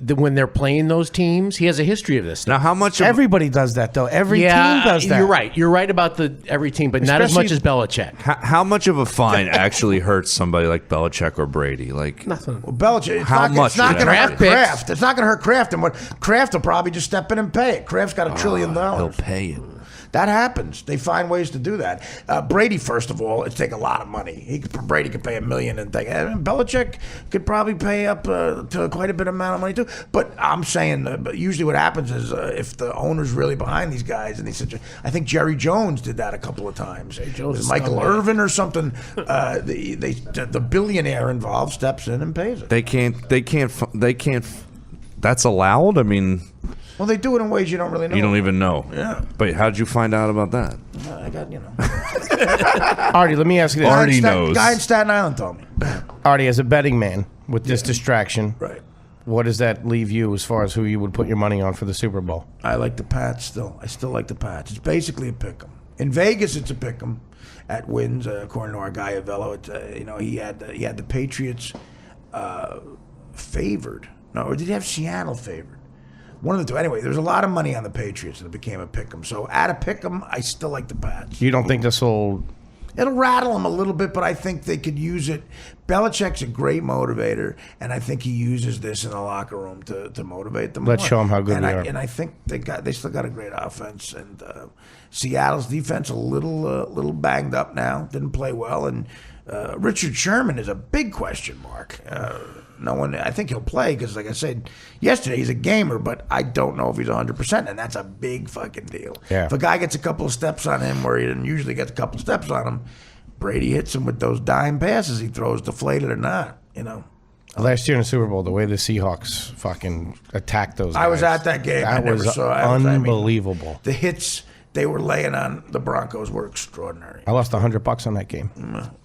When they're playing those teams, he has a history of this stuff. Now, how much? Everybody does that, though. Every team does that. You're right. You're right about every team, but not as much as Belichick. How much of a fine actually hurts somebody like Belichick or Brady? Like nothing. Well, Belichick. It's not going to hurt Kraft. It's not going to hurt Kraft, and Kraft will probably just step in and pay it. Kraft's got $1 trillion. He'll pay it. That happens. They find ways to do that. Brady, first of all, it's take a lot of money. Brady could pay $1 million and thing. And Belichick could probably pay up to quite a bit amount of money too. But I'm saying, usually what happens is if the owner's really behind these guys, and I think Jerry Jones did that a couple of times. Michael Irvin or something. The billionaire involved steps in and pays it. They can't. That's allowed. I mean. Well, they do it in ways you don't really know. You don't even know. Yeah. But how'd you find out about that? I got, Artie, let me ask you this. Artie knows. Guy in Staten Island told me. Artie, as a betting man with this distraction, right? What does that leave you as far as who you would put your money on for the Super Bowl? I like the Pats still. I still like the Pats. It's basically a pick 'em. In Vegas, it's a pick 'em. At wins, according to our guy Avello, he had the Patriots favored. No, or did he have Seattle favored? One of the two. Anyway, there's a lot of money on the Patriots, and it became a pick 'em. So at a pick 'em, I still like the Pats. You don't think this will? It'll rattle them a little bit, but I think they could use it. Belichick's a great motivator, and I think he uses this in the locker room to motivate them. Let's show them how good and they are. And I think they still got a great offense. And Seattle's defense a little banged up now. Didn't play well, and Richard Sherman is a big question mark. No one. I think he'll play because, like I said yesterday, he's a gamer, but I don't know if he's 100%, and that's a big fucking deal. Yeah. If a guy gets a couple of steps on him where he didn't usually get a couple of steps on him, Brady hits him with those dime passes he throws, deflated or not. Last year in the Super Bowl, the way the Seahawks fucking attacked those guys. I was at that game. That was unbelievable. The hits they were laying on the Broncos were extraordinary. I lost $100 on that game.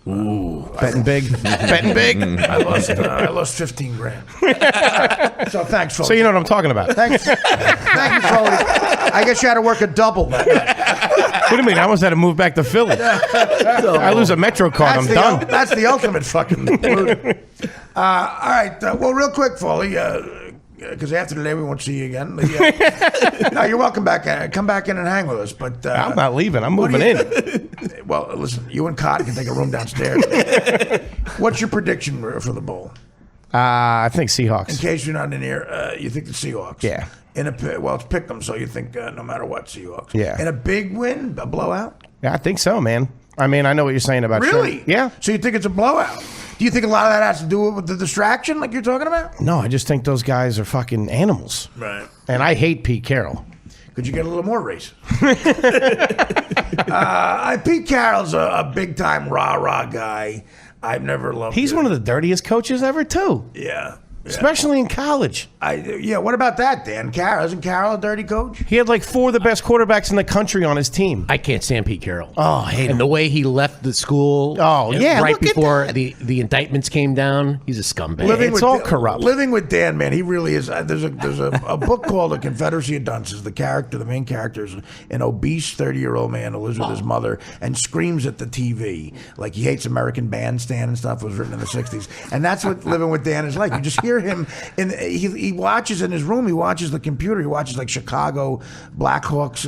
Ooh, betting big, betting big. I lost $15,000. So thanks, folks. So you know what I'm talking about. Thank you, Foley. I guess you had to work a double that night. What do you mean? I almost had to move back to Philly. I lose a Metro card, I'm done. That's the ultimate fucking. All right. Well, real quick, Foley. Because after today we won't see you again. No, you're welcome back. Come back in and hang with us. But I'm not leaving. I'm moving in. Well, listen, you and Cotton can take a room downstairs. What's your prediction for the bowl? I think Seahawks. In case you're not in here, you think the Seahawks? Yeah. It's pick them, so you think no matter what, Seahawks. Yeah. In a big win, a blowout? Yeah, I think so, man. I mean, I know what you're saying about really? Sherman. Yeah. So you think it's a blowout? Do you think a lot of that has to do with the distraction, like you're talking about? No, I just think those guys are fucking animals. Right. And I hate Pete Carroll. Could you get a little more racist? Pete Carroll's a big-time rah-rah guy. I've never loved He's one of the dirtiest coaches ever, too. Yeah. especially in college. Yeah, what about that, Dan? Isn't Carroll a dirty coach? He had like 4 of the best quarterbacks in the country on his team. I can't stand Pete Carroll. Oh, I hate him. And the way he left the school. Oh, yeah, right look at before the indictments came down. He's a scumbag. It's all corrupt. Living with Dan, man, he really is. There's a book called The Confederacy of Dunces. The main character is an obese 30-year-old man who lives with his mother and screams at the TV like he hates American Bandstand and stuff. It was written in the 60s, and that's what living with Dan is like. You just hear him, he watches in his room. He watches the computer. He watches like Chicago Blackhawks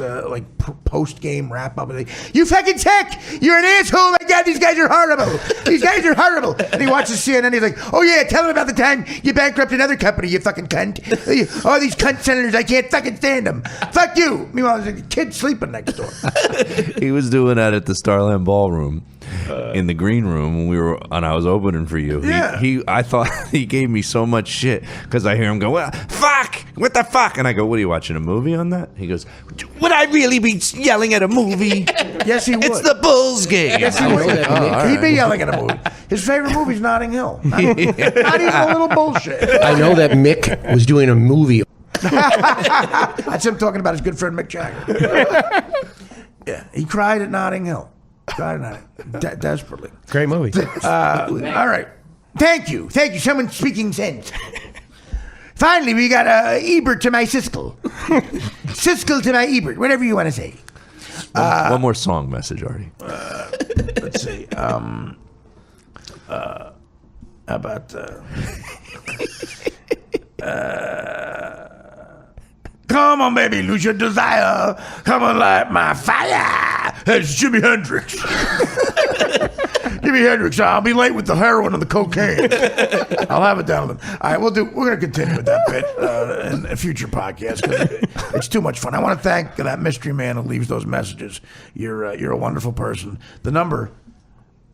post game wrap up. And you fucking tech, you're an asshole. My God, these guys are horrible. These guys are horrible. And he watches CNN. He's like, oh yeah, tell him about the time you bankrupt another company. You fucking cunt. All these cunt senators, I can't fucking stand them. Fuck you. Meanwhile, there's a kid sleeping next door. He was doing that at the Starland Ballroom. In the green room when I was opening for you. Yeah. I thought he gave me so much shit because I hear him go, well, fuck, what the fuck? And I go, what are you watching, a movie on that? He goes, would I really be yelling at a movie? Yes, he would. It's the Bulls game. Yes, he would. He'd be yelling at a movie. His favorite movie is Notting Hill. Not even a little bullshit. I know that Mick was doing a movie. That's him talking about his good friend Mick Jagger. Yeah, he cried at Notting Hill. Desperately. Great movie. All right. Thank you. Someone speaking sense. Finally, we got Ebert to my Siskel. Siskel to my Ebert. Whatever you want to say. One more song message, Artie. Let's see. How about... come on, baby, lose your desire. Come on, light my fire. It's Jimi Hendrix. Jimi Hendrix. I'll be late with the heroin and the cocaine. I'll have it down with them. All right, we're going to continue with that bit in a future podcast because it's too much fun. I want to thank that mystery man who leaves those messages. You're a wonderful person. The number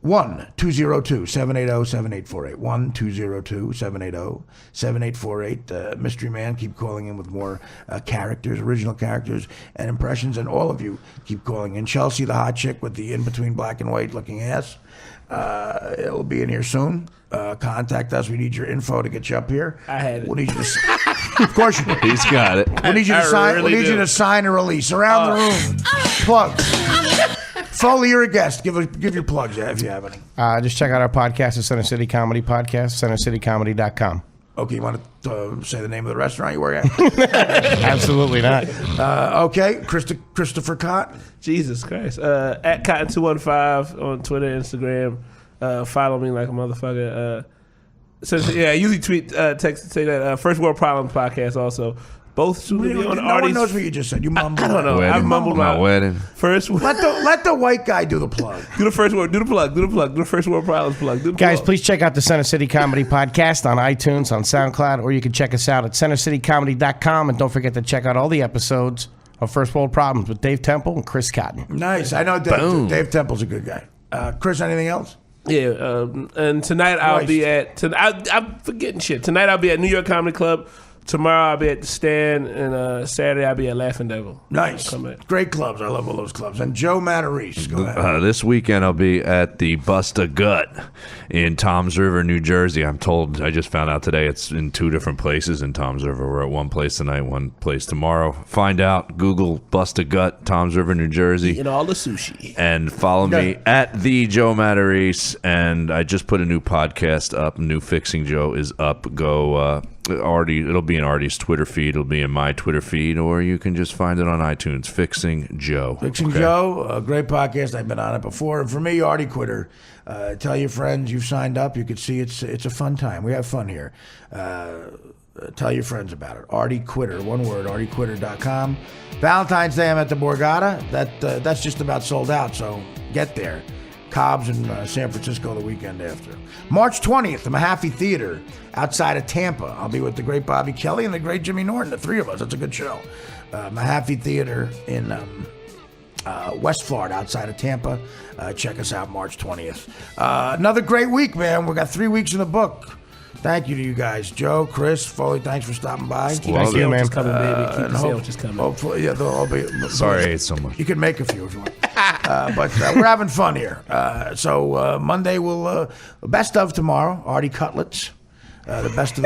1-202-780-7848. 1-202-780-7848. Mystery Man, keep calling in with more characters, original characters, and impressions. And all of you keep calling in. Chelsea, the hot chick with the in-between black and white looking ass. It'll be in here soon. Contact us. We need your info to get you up here. I had it. We'll need you to of course you do. He's got it. We'll need you to sign. We'll need you to sign a release around the room. Plugs. Foley, you're a guest. Give your plugs if you have any. Just check out our podcast, the Center City Comedy Podcast, centercitycomedy.com. Okay, you want to say the name of the restaurant you work at? Absolutely not. Okay, Christopher Cott. Jesus Christ. At Cotton215 on Twitter, Instagram. Follow me like a motherfucker. I usually tweet, text, say that First World Problems podcast also. Both soon to be on No Artie's. one knows what you just said. You mumbled. I don't know. Wedding. I mumbled My wedding. First. Let the white guy do the plug. Do the first word. Do the plug. Do the First World Problems plug. Do the Guys, plug. please check out the Center City Comedy Podcast on iTunes, on SoundCloud, or you can check us out at centercitycomedy.com. And don't forget to check out all the episodes of First World Problems with Dave Temple and Chris Cotton. Nice. I know Dave Temple's a good guy. Chris, anything else? Yeah, and tonight I'll be at. I'm forgetting shit. Tonight I'll be at New York Comedy Club. Tomorrow I'll be at the Stand, and Saturday I'll be at Laughing Devil. Nice. Great clubs. I love all those clubs. And Joe Matarese, go ahead. This weekend I'll be at the Bust a Gut in Toms River, New Jersey. I'm told, I just found out today, it's in 2 different places in Toms River. We're at one place tonight, one place tomorrow. Find out. Google Bust a Gut, Toms River, New Jersey. Eating all the sushi. And follow me at the Joe Matarese. And I just put a new podcast up. New Fixing Joe is up. Go. Artie, it'll be in Artie's Twitter feed. It'll be in my Twitter feed, or you can just find it on iTunes. Fixing Joe. Fixing Joe, a great podcast. I've been on it before. And for me, Artie Quitter, tell your friends you've signed up. You can see it's a fun time. We have fun here. Tell your friends about it. Artie Quitter, one word, artiequitter.com. Valentine's Day, I'm at the Borgata. That's just about sold out, so get there. Cobb's in San Francisco the weekend after. March 20th, the Mahaffey Theater outside of Tampa. I'll be with the great Bobby Kelly and the great Jimmy Norton, the 3 of us. It's a good show. Mahaffey Theater in West Florida, outside of Tampa. Check us out March 20th. Another great week, man. We got 3 weeks in the book. Thank you to you guys. Joe, Chris, Foley, thanks for stopping by. Keep the sandwiches coming, baby. Keep the sandwiches coming. Hopefully, yeah, they'll all be. Sorry I ate so much. You can make a few if you want. But we're having fun here. So Monday we'll best of tomorrow. Artie Cutlets. The best of